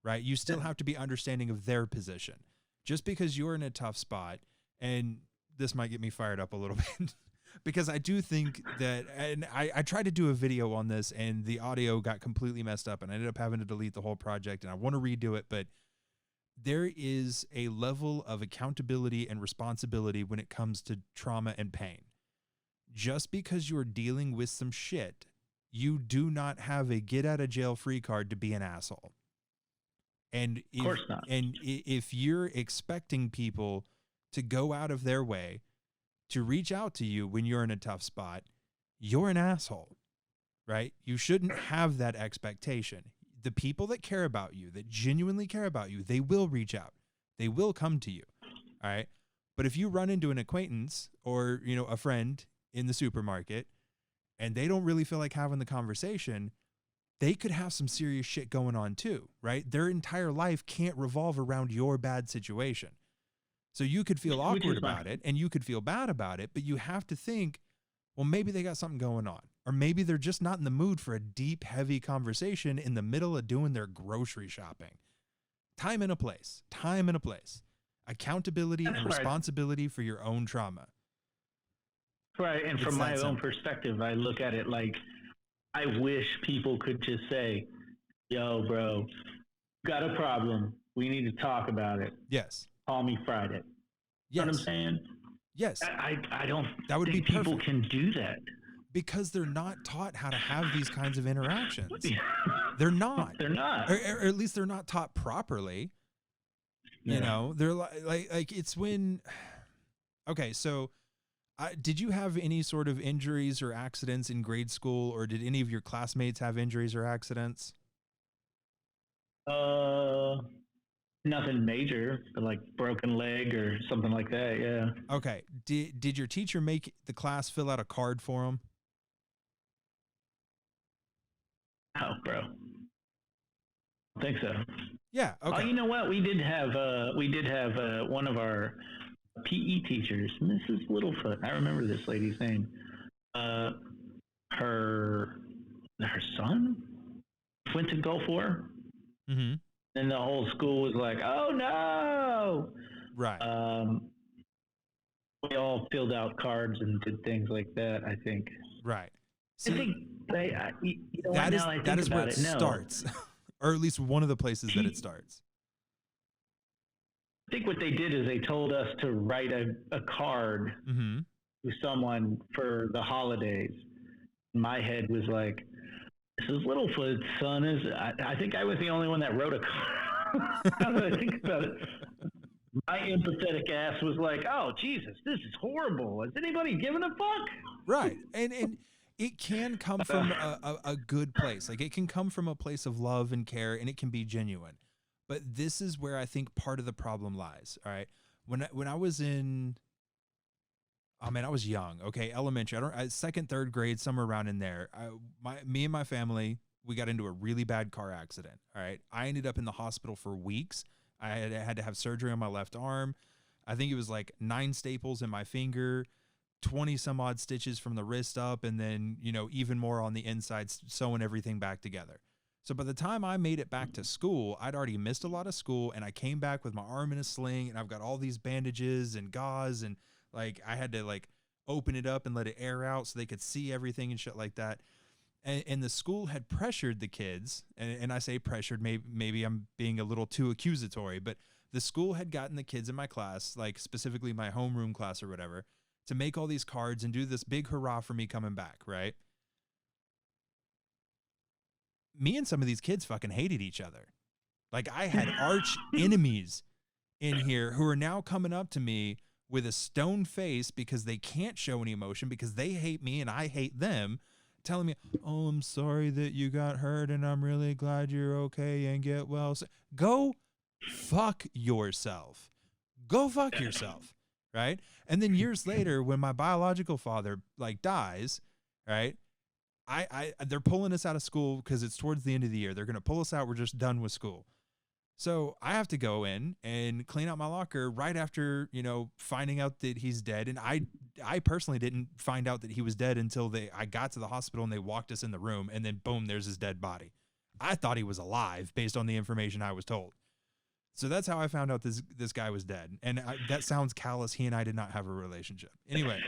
Right? You still have to be understanding of their position. Just because you're in a tough spot, and this might get me fired up a little bit, because I do think that, and I tried to do a video on this, and the audio got completely messed up, and I ended up having to delete the whole project, and I want to redo it, but there is a level of accountability and responsibility when it comes to trauma and pain. Just because you're dealing with some shit, you do not have a get-out-of-jail-free card to be an asshole. And of course not. And if you're expecting people to go out of their way to reach out to you when you're in a tough spot, you're an asshole, right? You shouldn't have that expectation. The people that care about you, that genuinely care about you, they will reach out. They will come to you, all right? But if you run into an acquaintance or, a friend in the supermarket and they don't really feel like having the conversation, they could have some serious shit going on too, right? Their entire life can't revolve around your bad situation. So you could feel Which awkward is fine. about it and you could feel bad about it, but you have to think, well, maybe they got something going on. Or maybe they're just not in the mood for a deep, heavy conversation in the middle of doing their grocery shopping. Time and a place. Time and a place. Accountability That's and right. responsibility for your own trauma. Right. And It's from my that own simple. perspective, I look at it like I wish people could just say, yo, bro, got a problem. We need to talk about it. Yes. Call me Friday. Yes. You know what I'm saying? Yes. I don't That would think be people perfect. can do that. Because they're not taught how to have these kinds of interactions. They're not. They're not. Or at least they're not taught properly. Yeah. You know, they're like it's when. Okay, so did you have any sort of injuries or accidents in grade school, or did any of your classmates have injuries or accidents? Nothing major, but like broken leg or something like that. Yeah. Okay. Did your teacher make the class fill out a card for them? Oh, bro. I think so. Yeah. Okay. Oh, you know what? We did have one of our PE teachers, Mrs. Littlefoot. I remember this lady's name. Her son went to Gulf War, Mm-hmm. and the whole school was like, "Oh no!" Right. We all filled out cards and did things like that. I think. Right. I think you know that what, is now I think that is where about it no. starts, or at least one of the places that it starts. I think what they did is they told us to write a card Mm-hmm. to someone for the holidays. My head was like, Mrs. Littlefoot's son is. I think I was the only one that wrote a card. Now that I think about it, my empathetic ass was like, "Oh Jesus, this is horrible. Is anybody giving a fuck?" Right. And it can come from a good place. Like it can come from a place of love and care, and it can be genuine. But this is where I think part of the problem lies. All right. When I was in, oh man, I was young. Okay, elementary. Second, third grade, somewhere around in there. Me and my family, we got into a really bad car accident. All right. I ended up in the hospital for weeks. I had to have surgery on my left arm. I think it was like 9 staples in my finger, 20 some odd stitches from the wrist up, and then, even more on the inside, sewing everything back together. So by the time I made it back to school, I'd already missed a lot of school, and I came back with my arm in a sling, and I've got all these bandages and gauze, and like I had to like open it up and let it air out so they could see everything and shit like that. And the school had pressured the kids, and I say pressured, maybe I'm being a little too accusatory, but the school had gotten the kids in my class, like specifically my homeroom class or whatever, to make all these cards and do this big hurrah for me coming back, right? Me and some of these kids fucking hated each other. Like I had arch enemies in here who are now coming up to me with a stone face because they can't show any emotion because they hate me and I hate them, telling me, "Oh, I'm sorry that you got hurt and I'm really glad you're okay and get well." So, go fuck yourself. Go fuck yourself, right? And then years later, when my biological father like dies, right? They're pulling us out of school because it's towards the end of the year. They're going to pull us out. We're just done with school. So I have to go in and clean out my locker right after, finding out that he's dead. And I personally didn't find out that he was dead until I got to the hospital and they walked us in the room, and then boom, there's his dead body. I thought he was alive based on the information I was told. So that's how I found out this guy was dead. And that sounds callous. He and I did not have a relationship. Anyway,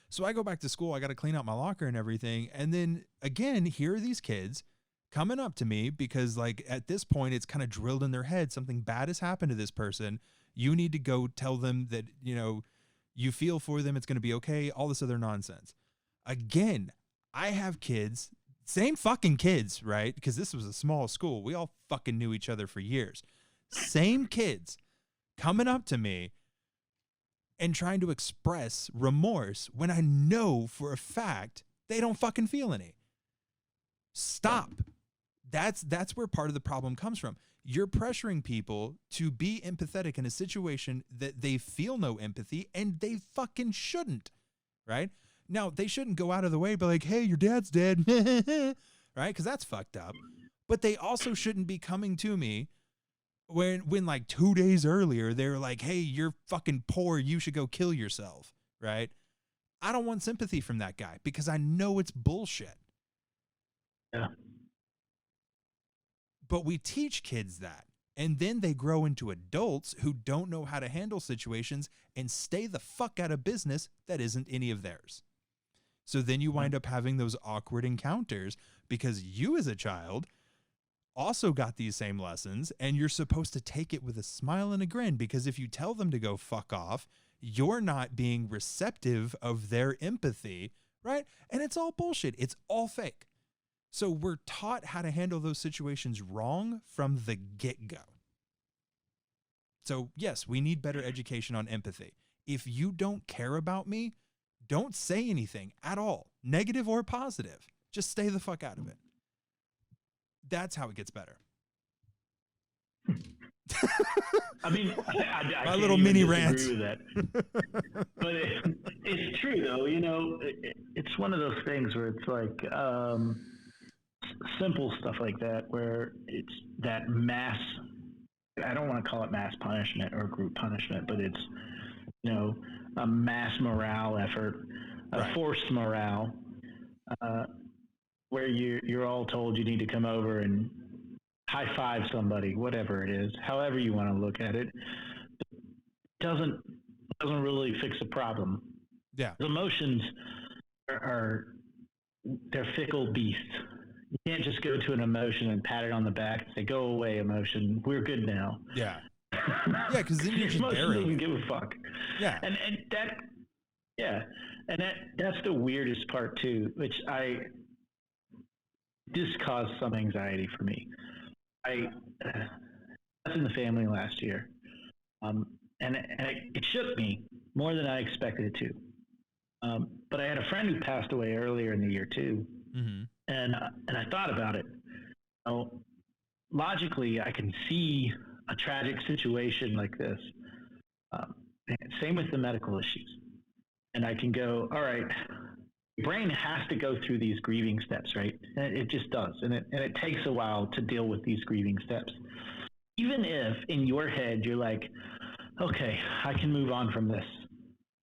so I go back to school. I got to clean out my locker and everything. And then again, here are these kids coming up to me because like at this point, it's kind of drilled in their head. Something bad has happened to this person. You need to go tell them that, you feel for them. It's going to be okay. All this other nonsense. Again, I have kids, same fucking kids, right? Because this was a small school. We all fucking knew each other for years. Same kids coming up to me and trying to express remorse when I know for a fact they don't fucking feel any. Stop. That's where part of the problem comes from. You're pressuring people to be empathetic in a situation that they feel no empathy, and they fucking shouldn't, right? Now, they shouldn't go out of the way and be like, "Hey, your dad's dead," right? Because that's fucked up. But they also shouldn't be coming to me When like 2 days earlier, they were like, hey, you're fucking poor. You should go kill yourself. Right. I don't want sympathy from that guy because I know it's bullshit. Yeah. But we teach kids that. And then they grow into adults who don't know how to handle situations and stay the fuck out of business that isn't any of theirs. So then you wind up having those awkward encounters because you as a child also got these same lessons, and you're supposed to take it with a smile and a grin, because if you tell them to go fuck off, you're not being receptive of their empathy, right? And it's all bullshit. It's all fake. So we're taught how to handle those situations wrong from the get-go. So yes, we need better education on empathy. If you don't care about me, don't say anything at all, negative or positive. Just stay the fuck out of it. That's how it gets better. I mean, I my little mini rant. With that. But it's true, though. You know, it's one of those things where it's like simple stuff like that, where it's that mass. I don't want to call it mass punishment or group punishment, but it's, you know, a mass morale effort, a forced morale, where you're all told you need to come over and high five somebody, whatever it is, however you want to look at it, doesn't really fix the problem. Yeah, the emotions they're fickle beasts. You can't just go to an emotion and pat it on the back and say, "Go away, emotion. We're good now." Yeah, yeah, because then you're just emotion doesn't give a fuck. Yeah, and that, yeah, and that's the weirdest part too, which this caused some anxiety for me. I was in the family last year, and it shook me more than I expected it to. But I had a friend who passed away earlier in the year too, and I thought about it. Logically, I can see a tragic situation like this. Same with the medical issues, and I can go, all right. Your brain has to go through these grieving steps, right? And it just does, and it takes a while to deal with these grieving steps. Even if in your head you're like, okay, I can move on from this,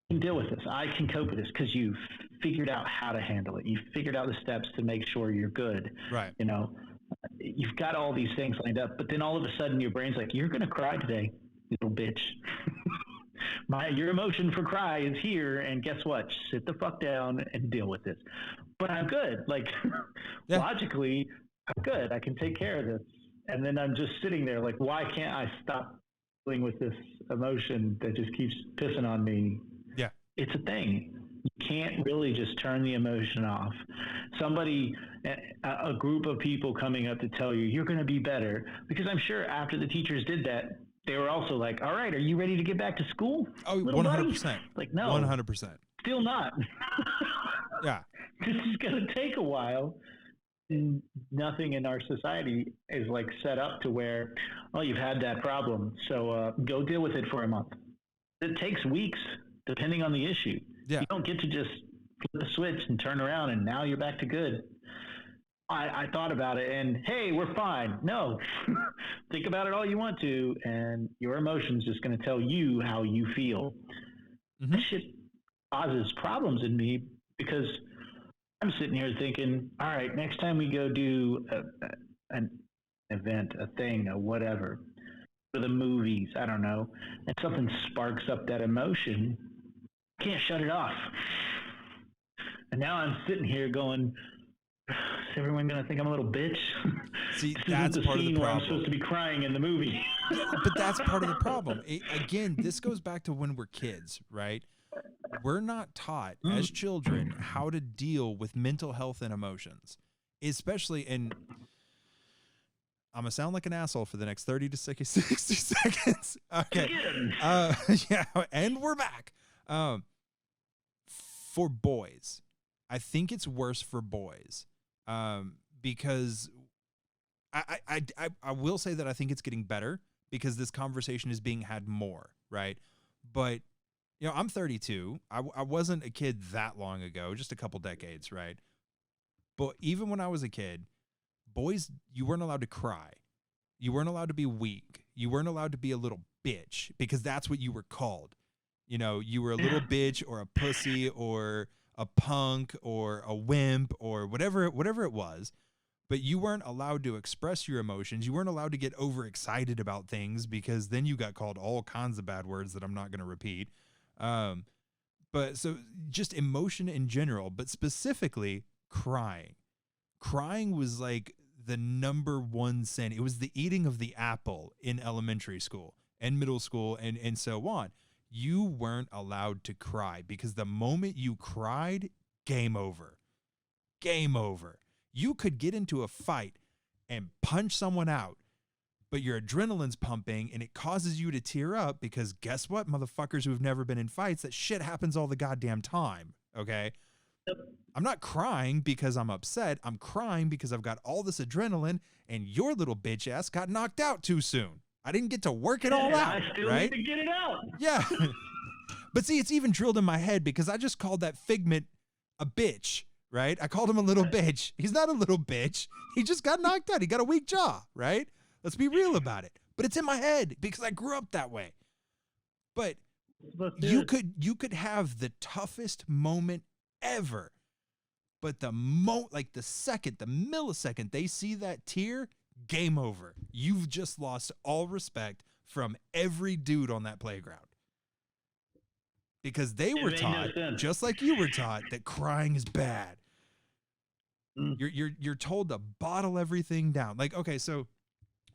I can deal with this, I can cope with this, because you've figured out how to handle it. You've figured out the steps to make sure you're good. Right. You know, you've got all these things lined up, but then all of a sudden your brain's like, you're gonna cry today, little bitch. Your emotion for cry is here, and guess what? Sit the fuck down and deal with this. But I'm good. Like, logically, I'm good. I can take care of this. And then I'm just sitting there like, why can't I stop dealing with this emotion that just keeps pissing on me? Yeah. It's a thing. You can't really just turn the emotion off. Somebody, a group of people coming up to tell you, you're going to be better. Because I'm sure after the teachers did that, they were also like, all right, are you ready to get back to school? Oh, 100%. Like, no. 100%. Still not. Yeah. This is going to take a while. And nothing in our society is like set up to where, oh, you've had that problem, so go deal with it for a month. It takes weeks, depending on the issue. Yeah. You don't get to just flip the switch and turn around and now you're back to good. I thought about it and, hey, we're fine. No, think about it all you want to, and your emotion's just going to tell you how you feel. That shit causes problems in me because I'm sitting here thinking, all right, next time we go do an event, a thing, a whatever, for the movies, I don't know, and something sparks up that emotion, I can't shut it off. And now I'm sitting here going, is everyone going to think I'm a little bitch? See, that's part of the problem. I'm supposed to be crying in the movie. But that's part of the problem. Again, this goes back to when we're kids, right? We're not taught as children how to deal with mental health and emotions, especially in. I'm going to sound like an asshole for the next 30 to 60 seconds. Okay. Yeah, and we're back. For boys, I think it's worse for boys. Because I will say that I think it's getting better because this conversation is being had more, right? But, you know, I'm 32. I wasn't a kid that long ago, just a couple decades, right? But even when I was a kid, boys, you weren't allowed to cry. You weren't allowed to be weak. You weren't allowed to be a little bitch because that's what you were called. You know, you were a little bitch or a pussy or a punk or a wimp or whatever it was. But you weren't allowed to express your emotions. You weren't allowed to get overexcited about things because then you got called all kinds of bad words that I'm not going to repeat. But so just emotion in general, but specifically crying. Crying was like the number one sin. It was the eating of the apple in elementary school and middle school and so on. You weren't allowed to cry because the moment you cried, game over. Game over. You could get into a fight and punch someone out, but your adrenaline's pumping and it causes you to tear up because guess what, motherfuckers who've never been in fights, that shit happens all the goddamn time, okay? Yep. I'm not crying because I'm upset. I'm crying because I've got all this adrenaline and your little bitch ass got knocked out too soon. I didn't get to work it all out, I still right? need to get it out. Yeah. But see, it's even drilled in my head because I just called that Figment a bitch, right? I called him a little bitch. He's not a little bitch. He just got knocked out. He got a weak jaw, right? Let's be real about it. But it's in my head because I grew up that way. But you could have the toughest moment ever. But the millisecond they see that tear, game over. You've just lost all respect from every dude on that playground. Because they were taught, just like you were taught, that crying is bad. You're told to bottle everything down. Like, okay, so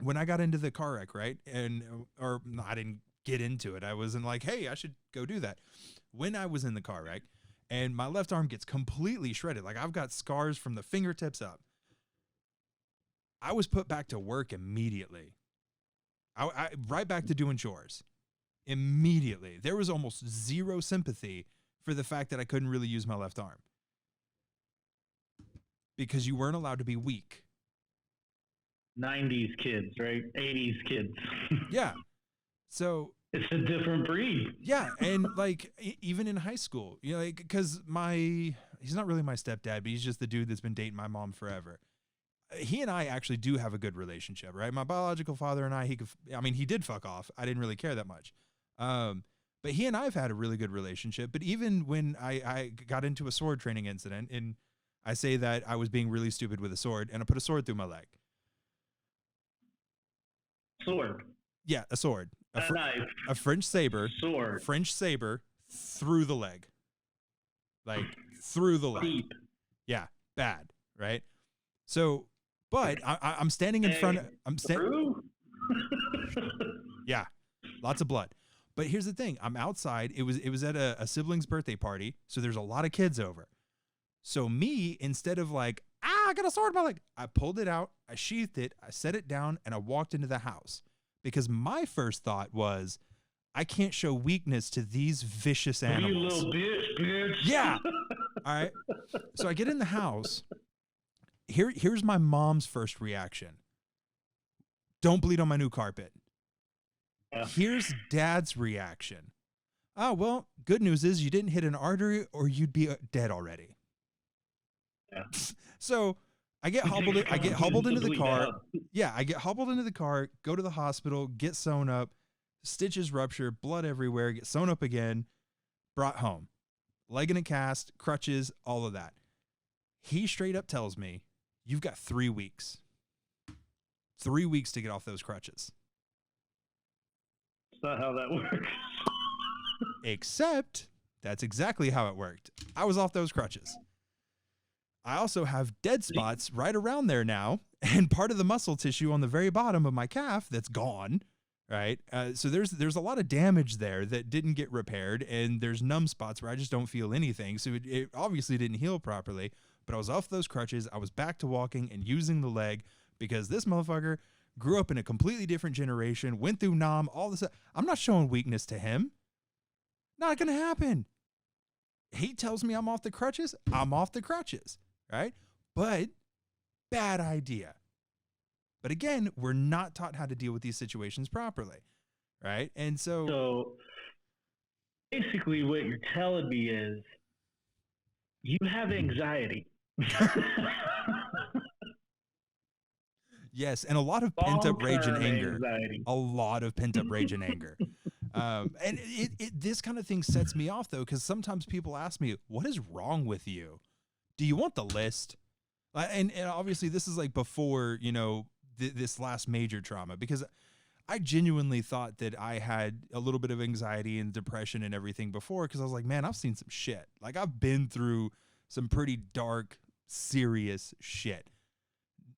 when I got into the car wreck, right? Or no, I didn't get into it. I wasn't like, hey, I should go do that. When I was in the car wreck and my left arm gets completely shredded, like I've got scars from the fingertips up. I was put back to work immediately. I right back to doing chores. Immediately. There was almost zero sympathy for the fact that I couldn't really use my left arm. Because you weren't allowed to be weak. 90s kids, right? 80s kids. Yeah. So it's a different breed. Yeah, and like even in high school, you know, like, because he's not really my stepdad, but he's just the dude that's been dating my mom forever. He and I actually do have a good relationship, right? My biological father and I, he did fuck off. I didn't really care that much. But he and I have had a really good relationship. But even when I got into a sword training incident, and I say that I was being really stupid with a sword, and I put a sword through my leg. Sword? Yeah, a sword. A knife. A French saber. Sword. French saber through the leg. Like, through the leg. Deep. Yeah, bad, right? So, but I'm standing in front of... Yeah, lots of blood. But here's the thing. I'm outside. It was at a sibling's birthday party, so there's a lot of kids over. So me, instead of like, I got a sword in my leg, I pulled it out, I sheathed it, I set it down, and I walked into the house. Because my first thought was, I can't show weakness to these vicious animals. You little bitch. Yeah. All right. So I get in the house. Here's my mom's first reaction. Don't bleed on my new carpet. Yeah. Here's dad's reaction. Oh, well, good news is you didn't hit an artery or you'd be dead already. Yeah. So I get hobbled into the car. Yeah, I get hobbled into the car, go to the hospital, get sewn up, stitches rupture, blood everywhere, get sewn up again, brought home. Leg in a cast, crutches, all of that. He straight up tells me, you've got 3 weeks. 3 weeks to get off those crutches. That's not how that works. Except that's exactly how it worked. I was off those crutches. I also have dead spots right around there now, and part of the muscle tissue on the very bottom of my calf that's gone, right? So there's a lot of damage there that didn't get repaired, and there's numb spots where I just don't feel anything. So it obviously didn't heal properly, but I was off those crutches. I was back to walking and using the leg because this motherfucker grew up in a completely different generation, went through Nam, all this. I'm not showing weakness to him. Not going to happen. He tells me I'm off the crutches. I'm off the crutches. Right? But bad idea. But again, we're not taught how to deal with these situations properly. Right? And so basically what you're telling me is you have anxiety. Yes, and a lot of pent-up rage and anger. Anxiety. A lot of pent-up rage and anger. And this kind of thing sets me off, though, because sometimes people ask me, what is wrong with you? Do you want the list? And obviously, this is like before, this last major trauma, because I genuinely thought that I had a little bit of anxiety and depression and everything before, because I was like, man, I've seen some shit. Like, I've been through some pretty dark, serious shit.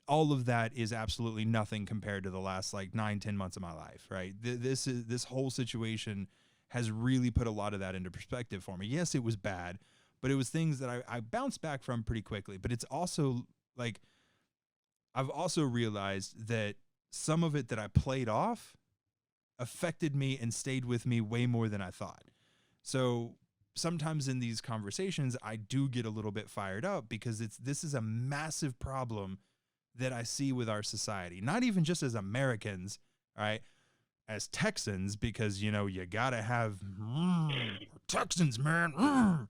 All of that is absolutely nothing compared to the last like 9-10 months of my life, right? This whole situation has really put a lot of that into perspective for me. Yes, it was bad, but it was things that I bounced back from pretty quickly. But it's also like, I've also realized that some of it that I played off affected me and stayed with me way more than I thought. So sometimes in these conversations, I do get a little bit fired up because this is a massive problem that I see with our society, not even just as Americans, right? As Texans, because, you gotta have Texans, man.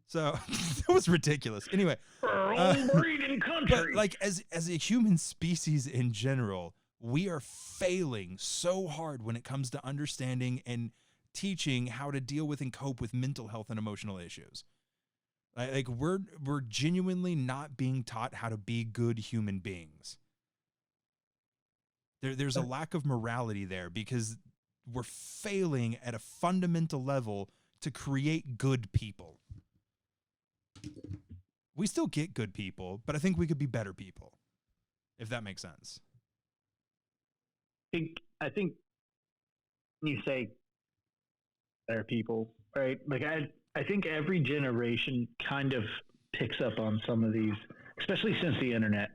So that was ridiculous. Anyway, breeding country. But like as a human species in general, we are failing so hard when it comes to understanding and teaching how to deal with and cope with mental health and emotional issues. Like we're genuinely not being taught how to be good human beings. There's a lack of morality there because we're failing at a fundamental level to create good people. We still get good people, but I think we could be better people, if that makes sense. I think when you say better people, right? Like I think every generation kind of picks up on some of these, especially since the internet,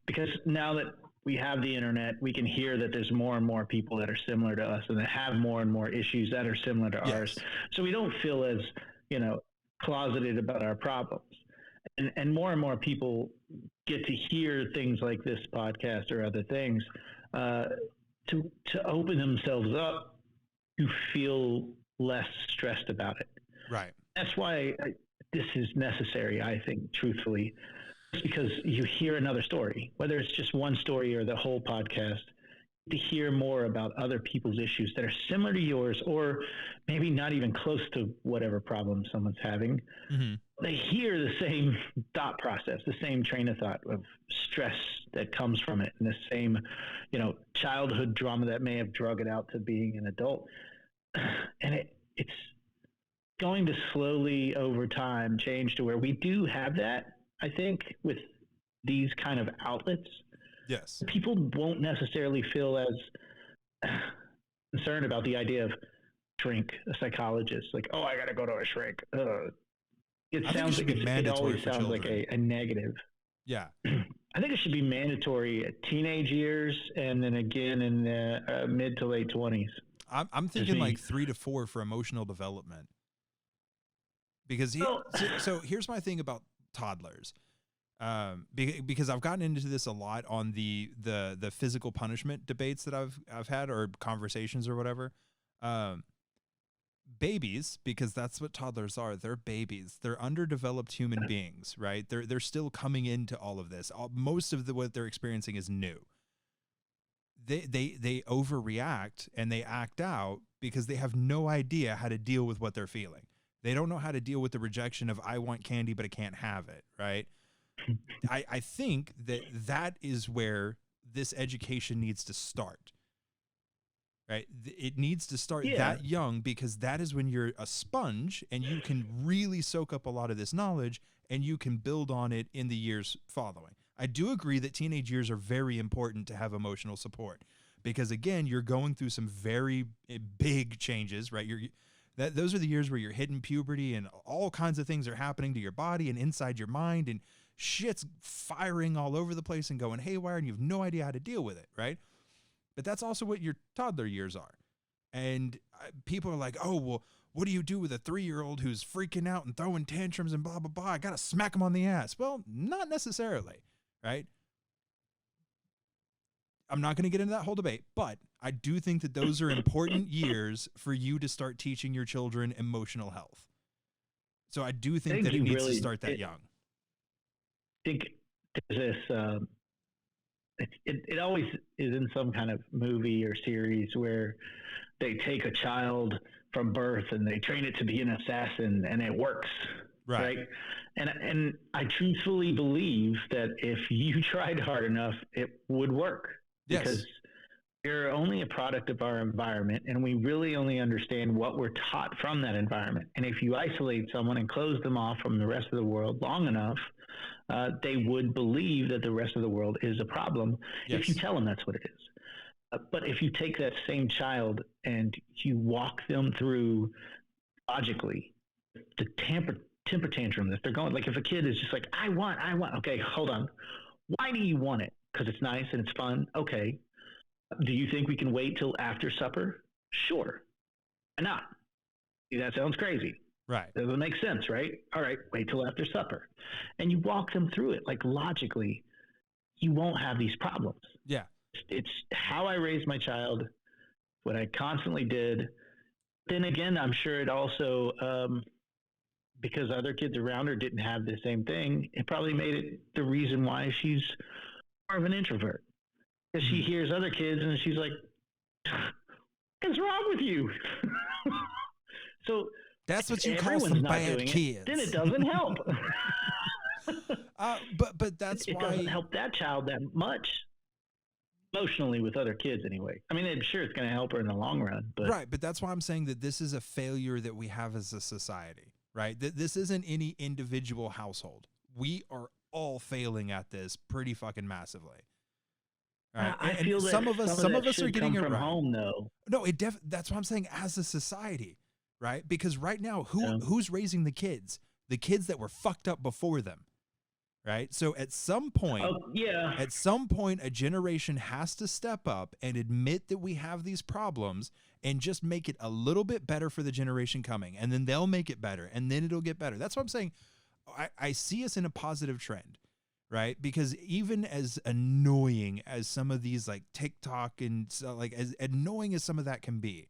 because now that we have the internet, we can hear that there's more and more people that are similar to us and that have more and more issues that are similar to ours. So we don't feel as, closeted about our problems. And more people get to hear things like this podcast or other things to open themselves up to feel less stressed about it. Right. That's why this is necessary, I think, truthfully, because you hear another story, whether it's just one story or the whole podcast, to hear more about other people's issues that are similar to yours, or maybe not even close to whatever problem someone's having. Mm-hmm. They hear the same thought process, the same train of thought of stress that comes from it, and the same, childhood drama that may have drug it out to being an adult. And it's going to slowly over time change to where we do have that, I think, with these kind of outlets. Yes. People won't necessarily feel as concerned about the idea of shrink, a psychologist. Like, oh, I got to go to a shrink. It sounds like it always sounds like a negative. Yeah. I think it should be mandatory at teenage years and then again in the mid to late 20s. I'm thinking like 3 to 4 for emotional development. Because so here's my thing about toddlers. Because I've gotten into this a lot on the physical punishment debates that I've had, or conversations or whatever. Babies, because that's what toddlers are. They're babies. They're underdeveloped human beings, right? They're still coming into all of this. Most of what they're experiencing is new. They overreact and they act out because they have no idea how to deal with what they're feeling. They don't know how to deal with the rejection of I want candy, but I can't have it, right? I think that is where this education needs to start, right? It needs to start that young, because that is when you're a sponge and you can really soak up a lot of this knowledge and you can build on it in the years following. I do agree that teenage years are very important to have emotional support because, again, you're going through some very big changes, right? Those are the years where you're hitting puberty and all kinds of things are happening to your body and inside your mind, and shit's firing all over the place and going haywire, and you have no idea how to deal with it, right? But that's also what your toddler years are. And people are like, oh, well, what do you do with a 3-year-old who's freaking out and throwing tantrums and blah, blah, blah? I got to smack him on the ass. Well, not necessarily, right? I'm not going to get into that whole debate, but I do think that those are important years for you to start teaching your children emotional health. So I do think that it needs to start that young. I think there's this it always is in some kind of movie or series where they take a child from birth and they train it to be an assassin and it works. Right. And I truthfully believe that if you tried hard enough, it would work. Yes. Because we're only a product of our environment, and we really only understand what we're taught from that environment. And if you isolate someone and close them off from the rest of the world long enough, they would believe that the rest of the world is a problem if you tell them that's what it is. But if you take that same child and you walk them through logically the temper tantrum that they're going, like if a kid is just like, I want, okay, hold on. Why do you want it? Because it's nice and it's fun. Okay. Do you think we can wait till after supper? Sure. Why not? See, that sounds crazy. Right. Doesn't make sense, right? All right, wait till after supper. And you walk them through it. Like logically, you won't have these problems. Yeah. It's how I raised my child, what I constantly did. Then again, I'm sure it also, because other kids around her didn't have the same thing, it probably made it the reason why she's more of an introvert. Because she hears other kids and she's like, what's wrong with you? So that's what you call some bad kids. Then it doesn't help. But that's why it doesn't help that child that much emotionally with other kids anyway. I mean, I'm sure it's going to help her in the long run. But right, but that's why I'm saying that this is a failure that we have as a society, right? This isn't any individual household. We are all failing at this pretty fucking massively. Right. I feel that some of us are getting it from right. home, though. No, that's what I'm saying. As a society, right? Because right now, who's raising the kids? The kids that were fucked up before them, right? So at some point, a generation has to step up and admit that we have these problems and just make it a little bit better for the generation coming, and then they'll make it better, and then it'll get better. That's what I'm saying. I see us in a positive trend. Right? Because even as annoying as some of these like TikTok and like as annoying as some of that can be,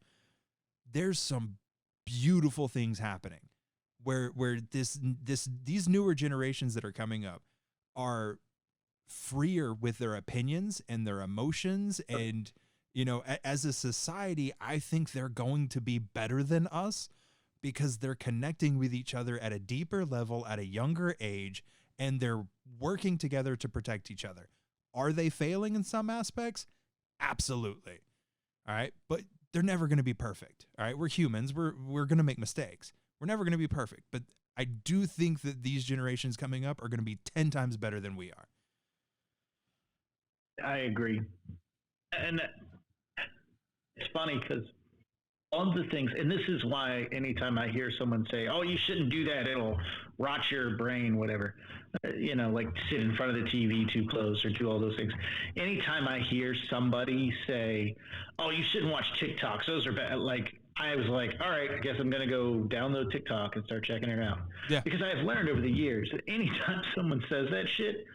there's some beautiful things happening where these newer generations that are coming up are freer with their opinions and their emotions. And, you know, as a society, I think they're going to be better than us because they're connecting with each other at a deeper level at a younger age, and they're working together to protect each other. Are they failing in some aspects? Absolutely. All right. But they're never going to be perfect. All right. We're humans. We're going to make mistakes. We're never going to be perfect. But I do think that these generations coming up are going to be 10 times better than we are. I agree. And it's funny because all of the things, and this is why anytime I hear someone say, oh, you shouldn't do that, it'll rot your brain, whatever, you know, like sit in front of the TV too close or do all those things. Anytime I hear somebody say, oh, you shouldn't watch TikToks, those are bad, like, I was like, all right, I guess I'm going to go download TikTok and start checking it out. Yeah. Because I've learned over the years that anytime someone says that shit,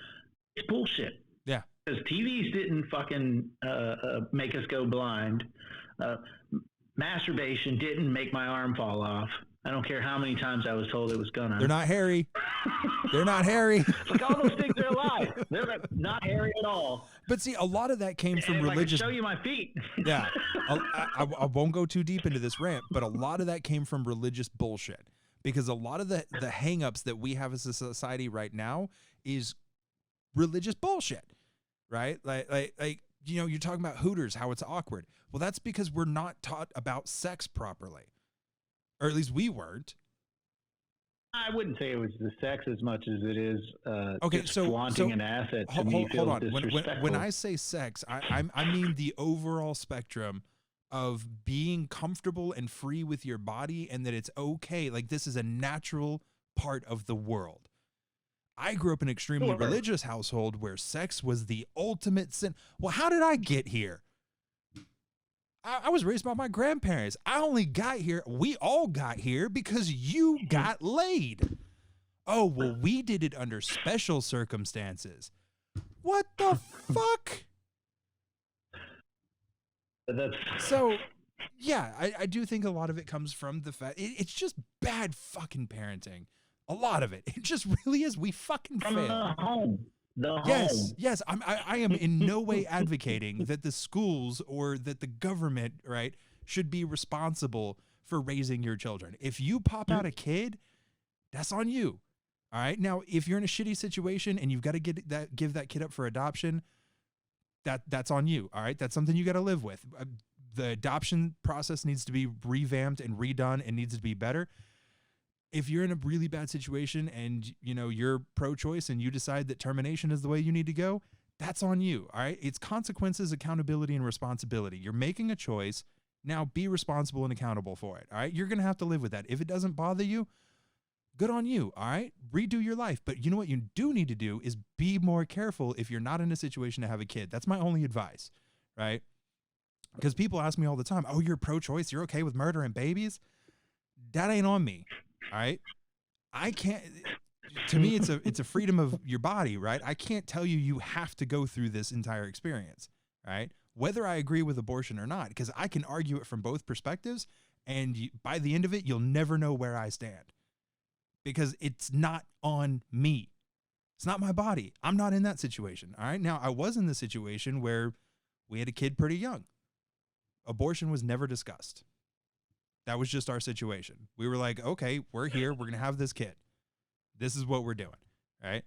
it's bullshit. Yeah. Because TVs didn't fucking make us go blind. Masturbation didn't make my arm fall off. I don't care how many times I was told it was gonna. They're not hairy. They're not hairy. Like all those things are alive. They're not hairy at all. But see, a lot of that came from religious. I can show you my feet. Yeah, I won't go too deep into this rant, but a lot of that came from religious bullshit. Because a lot of the hang-ups that we have as a society right now is religious bullshit, right? Like you know, you're talking about Hooters, how it's awkward. Well, that's because we're not taught about sex properly. Or at least we weren't. I wouldn't say it was the sex as much as it is just so flaunting an asset to me feels hold on. disrespectful. When I say sex, I mean the overall spectrum of being comfortable and free with your body, and that it's okay. Like, this is a natural part of the world. I grew up in an extremely religious household where sex was the ultimate sin. Well, how did I get here? I was raised by my grandparents. I only got here. We all got here because you got laid. Oh, well, we did it under special circumstances. What the fuck? So, yeah, I do think a lot of it comes from the fact it's just bad fucking parenting. A lot of it. It just really is. We fucking fail. From the home. the Yes, home. yes. I am in no way advocating that the schools or that the government, right, should be responsible for raising your children. If you pop out a kid, that's on you. All right. Now, if you're in a shitty situation and you've got to give that kid up for adoption, that's on you. All right. That's something you got to live with. The adoption process needs to be revamped and redone and needs to be better. If you're in a really bad situation and you're pro-choice and you decide that termination is the way you need to go, that's on you. All right. It's consequences, accountability, and responsibility. You're making a choice. Now be responsible and accountable for it. All right. You're going to have to live with that. If it doesn't bother you, good on you. All right. Redo your life. But you know what you do need to do is be more careful if you're not in a situation to have a kid. That's my only advice. Right. Because people ask me all the time, oh, you're pro-choice. You're okay with murdering babies. That ain't on me. All right. I can't, to me, it's a freedom of your body, right? I can't tell you have to go through this entire experience, right? Whether I agree with abortion or not, because I can argue it from both perspectives. And by the end of it, you'll never know where I stand because it's not on me. It's not my body. I'm not in that situation. All right. Now I was in the situation where we had a kid pretty young. Abortion was never discussed. That was just our situation. We were like, okay, we're here. We're going to have this kid. This is what we're doing. Right.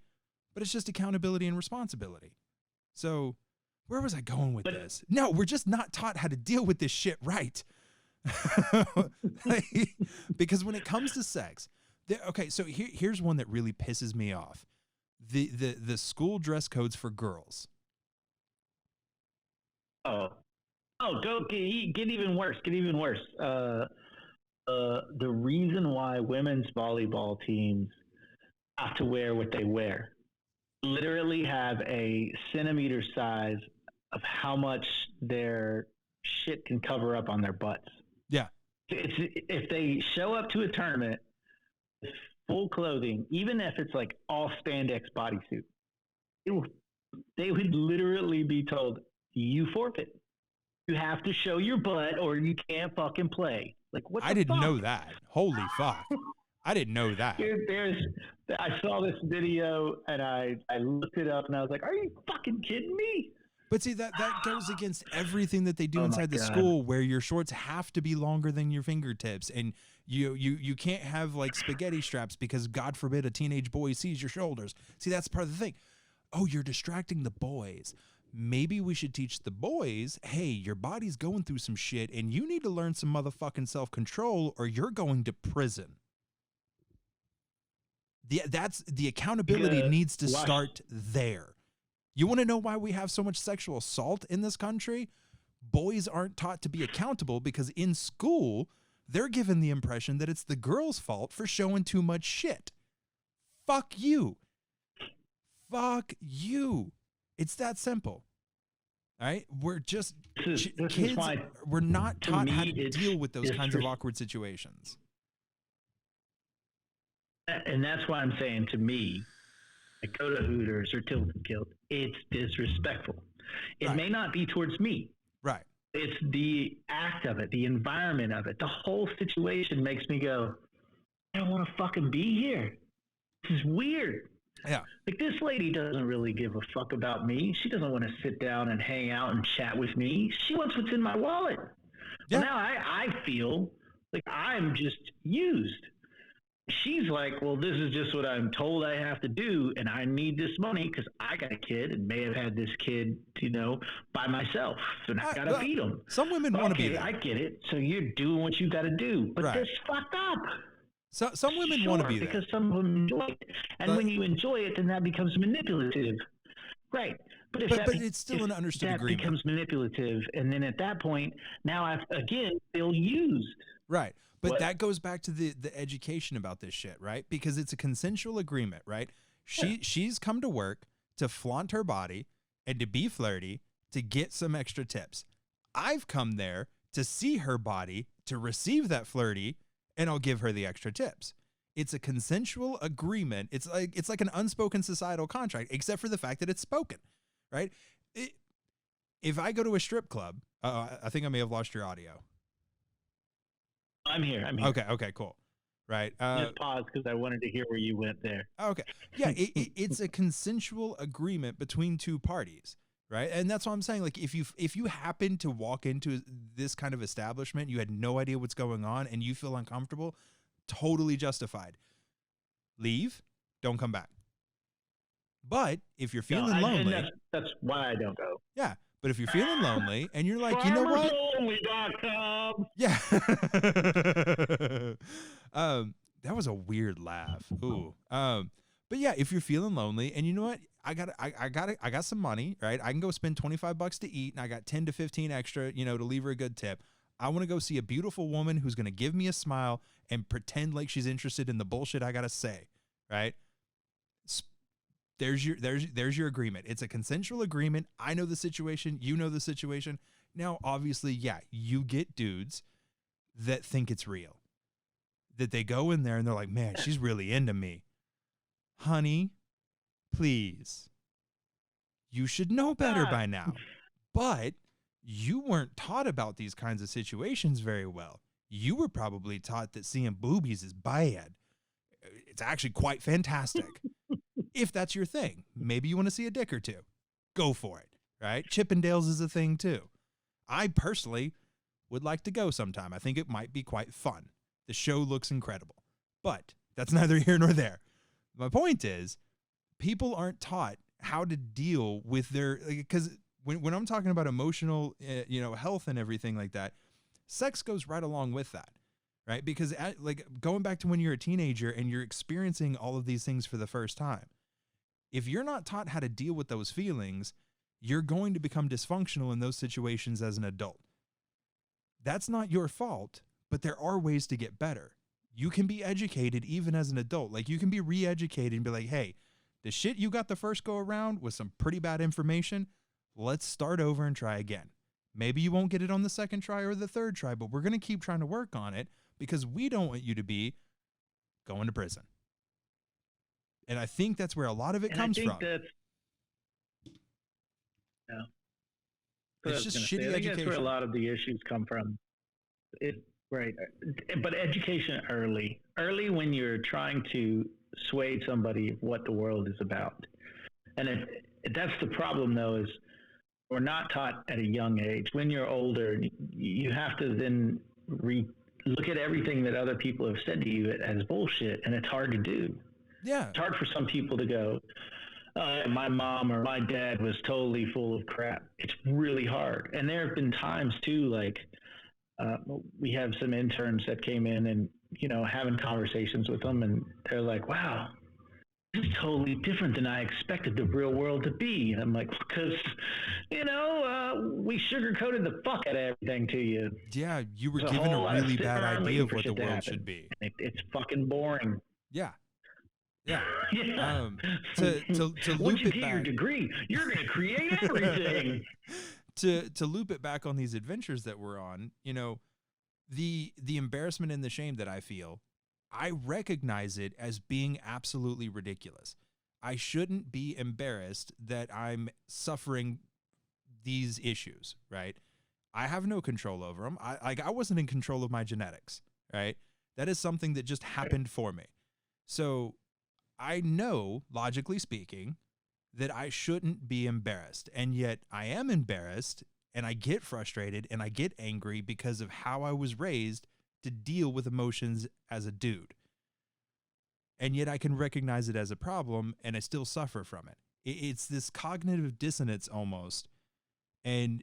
But it's just accountability and responsibility. So where was I going with this? No, we're just not taught how to deal with this shit right. Because when it comes to sex, okay, so here's one that really pisses me off. The school dress codes for girls. Go get even worse. Get even worse. The reason why women's volleyball teams have to wear what they wear literally have a centimeter size of how much their shit can cover up on their butts. Yeah. If they show up to a tournament with full clothing, even if it's like all spandex bodysuit, they would literally be told, you forfeit. You have to show your butt or you can't fucking play. Like, what the I didn't fuck? know that. Holy fuck. I didn't know that. I saw this video and I looked it up and I was like, are you fucking kidding me? But see, that goes against everything that they do inside the school, where your shorts have to be longer than your fingertips, and you can't have like spaghetti straps because God forbid a teenage boy sees your shoulders. See, that's part of the thing. Oh, you're distracting the boys. Maybe we should teach the boys, hey, your body's going through some shit and you need to learn some motherfucking self-control or you're going to prison. The accountability needs to start there. You want to know why we have so much sexual assault in this country? Boys aren't taught to be accountable because in school, they're given the impression that it's the girl's fault for showing too much shit. Fuck you. Fuck you. It's that simple. All right? We're just kids. We're not taught how to deal with those kinds of awkward situations. And that's why I'm saying, to me, I go to Hooters or Tilted Kilt, it's disrespectful. It may not be towards me. Right. It's the act of it, the environment of it. The whole situation makes me go, I don't want to fucking be here. This is weird. Yeah. Like, this lady doesn't really give a fuck about me. She doesn't want to sit down and hang out and chat with me. She wants what's in my wallet. Yeah. Well, now I feel like I'm just used. She's like, well, this is just what I'm told I have to do, and I need this money because I got a kid and may have had this kid, by myself, and I got to feed him. Some women want to be there. I get it. So you're doing what you got to do, but that's fucked up. So some women want to be there because some of them enjoy it, and when you enjoy it, then that becomes manipulative, right? But it's still an understood agreement. That becomes manipulative, and then at that point, now I feel used. Right. But that goes back to the education about this shit, right? Because it's a consensual agreement, right? She's come to work to flaunt her body and to be flirty to get some extra tips. I've come there to see her body, to receive that flirty, and I'll give her the extra tips. It's a consensual agreement. It's like an unspoken societal contract, except for the fact that it's spoken, right? If I go to a strip club, I think I may have lost your audio. I'm here. Okay, cool. right? Just pause because I wanted to hear where you went there. Okay. Yeah, it's a consensual agreement between two parties, right? And that's what I'm saying. Like, if you happen to walk into this kind of establishment, you had no idea what's going on, and you feel uncomfortable, totally justified. Leave, don't come back. But if you're feeling lonely, and that's why I don't go. yeah. But if you're feeling lonely and you're like, you know what? FarmersOnly.com. Yeah. That was a weird laugh. Ooh. But yeah, if you're feeling lonely and you know what, I got some money, right? I can go spend $25 to eat, and I got 10 to 15 extra, to leave her a good tip. I want to go see a beautiful woman who's going to give me a smile and pretend like she's interested in the bullshit I got to say, right? There's your agreement. It's a consensual agreement. I know the situation. You know the situation. Now, obviously, yeah, you get dudes that think it's real, that they go in there and they're like, man, she's really into me. Honey, please. You should know better by now. But you weren't taught about these kinds of situations very well. You were probably taught that seeing boobies is bad. It's actually quite fantastic. If that's your thing, maybe you want to see a dick or two. Go for it, right? Chippendales is a thing too. I personally would like to go sometime. I think it might be quite fun. The show looks incredible, but that's neither here nor there. My point is, people aren't taught how to deal with their, because when I'm talking about emotional, health and everything like that, sex goes right along with that, right? Because going back to when you're a teenager and you're experiencing all of these things for the first time, if you're not taught how to deal with those feelings, you're going to become dysfunctional in those situations as an adult. That's not your fault, but there are ways to get better. You can be educated even as an adult. Like, you can be re-educated and be like, hey, the shit you got the first go around was some pretty bad information. Let's start over and try again. Maybe you won't get it on the second try or the third try, but we're going to keep trying to work on it because we don't want you to be going to prison. And I think that's where a lot of it comes from. It's just shitty education. That's where a lot of the issues come from. Right. But education early when you're trying to sway somebody of what the world is about. And that's the problem, though, is we're not taught at a young age. When you're older, you have to then look at everything that other people have said to you as bullshit, and it's hard to do. Yeah. It's hard for some people to go, my mom or my dad was totally full of crap. It's really hard. And there have been times, too, like we have some interns that came in and, having conversations with them, and they're like, wow, this is totally different than I expected the real world to be. And I'm like, because, we sugar-coated the fuck out of everything to you. Yeah, you were given a really bad idea of what the world should be. It's fucking boring. Yeah. Yeah. Yeah. To Once loop you it get back, your degree, you're going to create everything. to loop it back on these adventures that we're on, the embarrassment and the shame that I feel, I recognize it as being absolutely ridiculous. I shouldn't be embarrassed that I'm suffering these issues, right? I have no control over them. I wasn't in control of my genetics, right? That is something that just happened for me. So I know, logically speaking, that I shouldn't be embarrassed. And yet I am embarrassed, and I get frustrated and I get angry because of how I was raised to deal with emotions as a dude. And yet I can recognize it as a problem, and I still suffer from it. It's this cognitive dissonance almost. And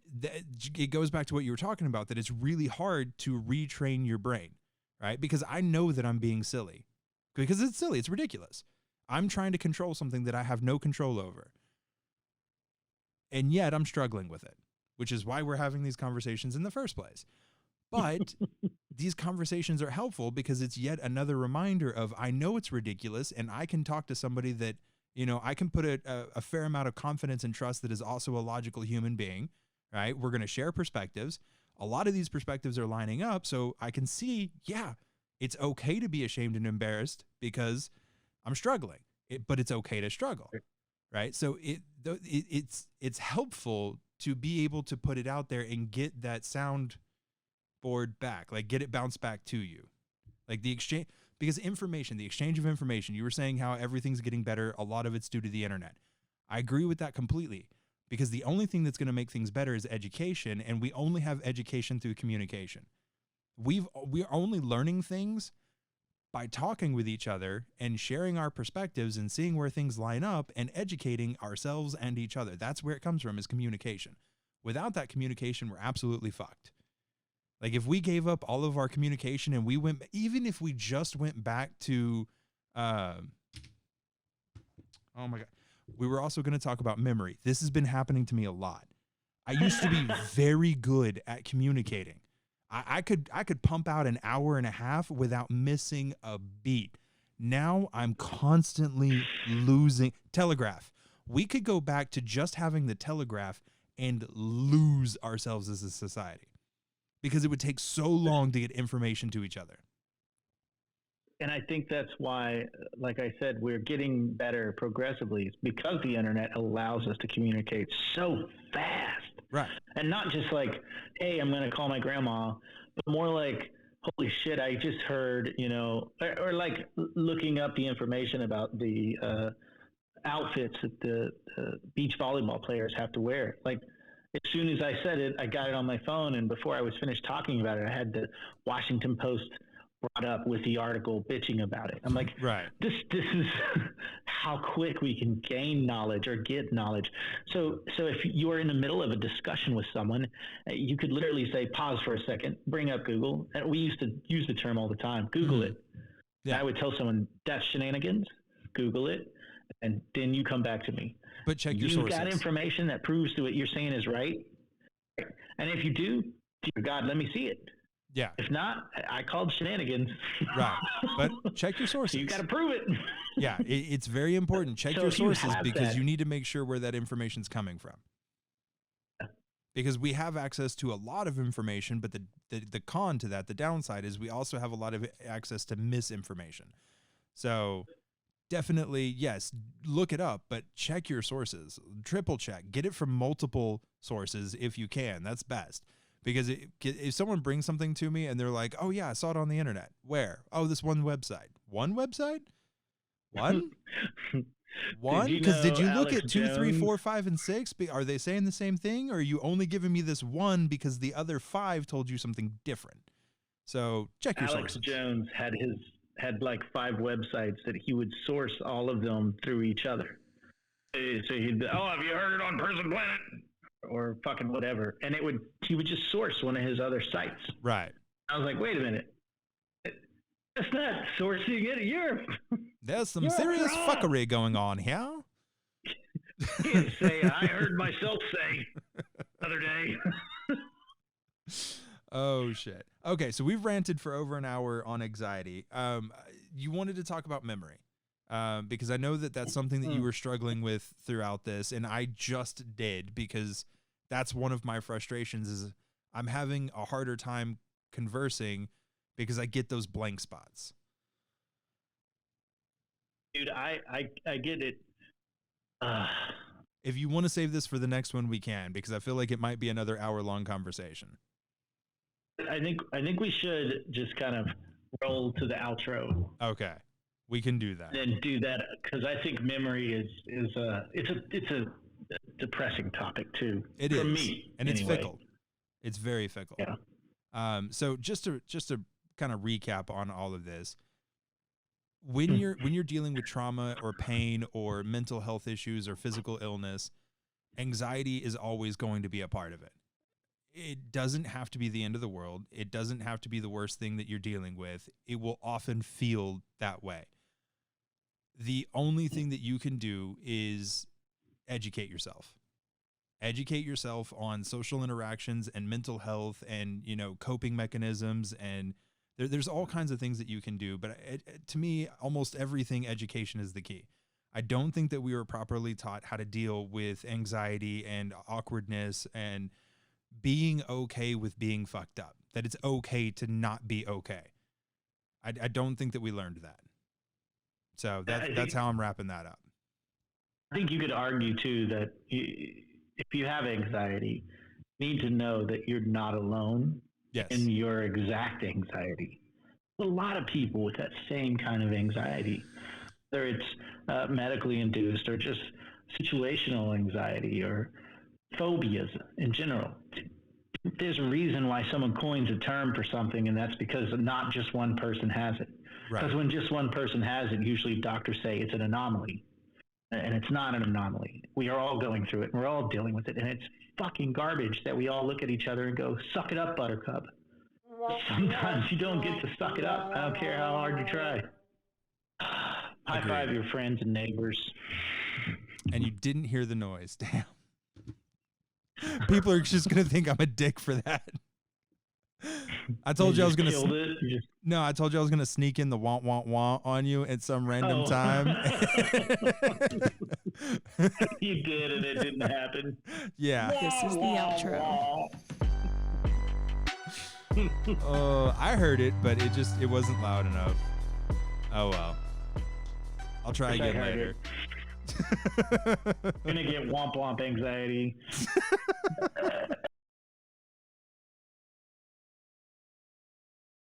it goes back to what you were talking about, that it's really hard to retrain your brain, right? Because I know that I'm being silly. Because it's silly. It's ridiculous. I'm trying to control something that I have no control over. And yet I'm struggling with it, which is why we're having these conversations in the first place. But these conversations are helpful because it's yet another reminder of, I know it's ridiculous, and I can talk to somebody that, I can put a fair amount of confidence and trust that is also a logical human being, right? We're going to share perspectives. A lot of these perspectives are lining up, so I can see, yeah, it's okay to be ashamed and embarrassed because I'm struggling, but it's okay to struggle, right? So it's helpful to be able to put it out there and get that sound board back, like get it bounced back to you. Like the exchange, Because information, the exchange of information, you were saying how everything's getting better. A lot of it's due to the internet. I agree with that completely, because the only thing that's going to make things better is education, and we only have education through communication. We're only learning things by talking with each other and sharing our perspectives and seeing where things line up and educating ourselves and each other. That's where it comes from, is communication. Without that communication, we're absolutely fucked. Like, if we gave up all of our communication and we went, even if we just went back to, oh my God, we were also going to talk about memory. This has been happening to me a lot. I used to be very good at communicating. I could pump out an hour and a half without missing a beat. Now I'm constantly losing. Telegraph. We could go back to just having the telegraph and lose ourselves as a society, because it would take so long to get information to each other. And I think that's why, like I said, we're getting better progressively. It's because the internet allows us to communicate so fast. Right. And not just like, hey, I'm going to call my grandma, but more like, holy shit, I just heard, or like looking up the information about the outfits that the beach volleyball players have to wear. Like, as soon as I said it, I got it on my phone, and before I was finished talking about it, I had the Washington Post brought up with the article bitching about it. I'm like, right. This is how quick we can gain knowledge or get knowledge. So if you're in the middle of a discussion with someone, you could literally say, pause for a second, bring up Google. And we used to use the term all the time, Google it. Yeah. And I would tell someone, that's shenanigans, Google it, and then you come back to me. But check your sources. You've got information that proves that what you're saying is right. And if you do, dear God, let me see it. Yeah. If not, I called shenanigans. Right. But check your sources. So you got to prove it. Yeah. It's very important. Check your sources, because you need to make sure where that information's coming from. Because we have access to a lot of information, but the con to that, the downside, is we also have a lot of access to misinformation. So definitely, yes, look it up, but check your sources. Triple check. Get it from multiple sources if you can. That's best. Because if someone brings something to me and they're like, oh, yeah, I saw it on the internet. Where? Oh, this one website. One website? One? One? Because did you look at 2, 3, 4, 5, and 6? Are they saying the same thing? Or are you only giving me this one because the other 5 told you something different? So check your sources. Alex Jones had like 5 websites that he would source all of them through each other. So he'd, have you heard it on Prison Planet? Or fucking whatever. And he would just source one of his other sites. Right. I was like, wait a minute. That's not sourcing it. There's some serious fuckery going on here. He didn't say, I heard myself say the other day. Oh, shit. Okay, so we've ranted for over an hour on anxiety. You wanted to talk about memory. Because I know that that's something that you were struggling with throughout this, and I just did, because that's one of my frustrations, is I'm having a harder time conversing because I get those blank spots. Dude, I get it. If you want to save this for the next one, we can, because I feel like it might be another hour-long conversation. I think we should just kind of roll to the outro. Okay. We can do that. Then do that, because I think memory is it's a depressing topic too. It is, for me, and anyway. It's fickle. It's very fickle. Yeah. So just to kind of recap on all of this, when you're dealing with trauma or pain or mental health issues or physical illness, anxiety is always going to be a part of it. It doesn't have to be the end of the world. It doesn't have to be the worst thing that you're dealing with. It will often feel that way. The only thing that you can do is educate yourself. Educate yourself on social interactions and mental health and, coping mechanisms. And there's all kinds of things that you can do. But to me, almost everything, education is the key. I don't think that we were properly taught how to deal with anxiety and awkwardness and being okay with being fucked up, that it's okay to not be okay. I don't think that we learned that. So that's how I'm wrapping that up. I think you could argue too that if you have anxiety, you need to know that you're not alone yes. in your exact anxiety. A lot of people with that same kind of anxiety, whether it's medically induced or just situational anxiety or phobias in general. There's a reason why someone coins a term for something, and that's because not just one person has it. Because when just one person has it, usually doctors say it's an anomaly. And it's not an anomaly. We are all going through it, and we're all dealing with it. And it's fucking garbage that we all look at each other and go, suck it up, buttercup. Sometimes you don't get to suck it up. I don't care how hard you try. High five your friends and neighbors. And you didn't hear the noise. Damn. People are just going to think I'm a dick for that. I told you I was going to. No, I told you I was going to sneak in the want on you at some random time. You did, and it didn't happen. Yeah. This is the outro. I heard it, but it wasn't loud enough. Oh well. I'll try again later. Gonna get womp womp anxiety.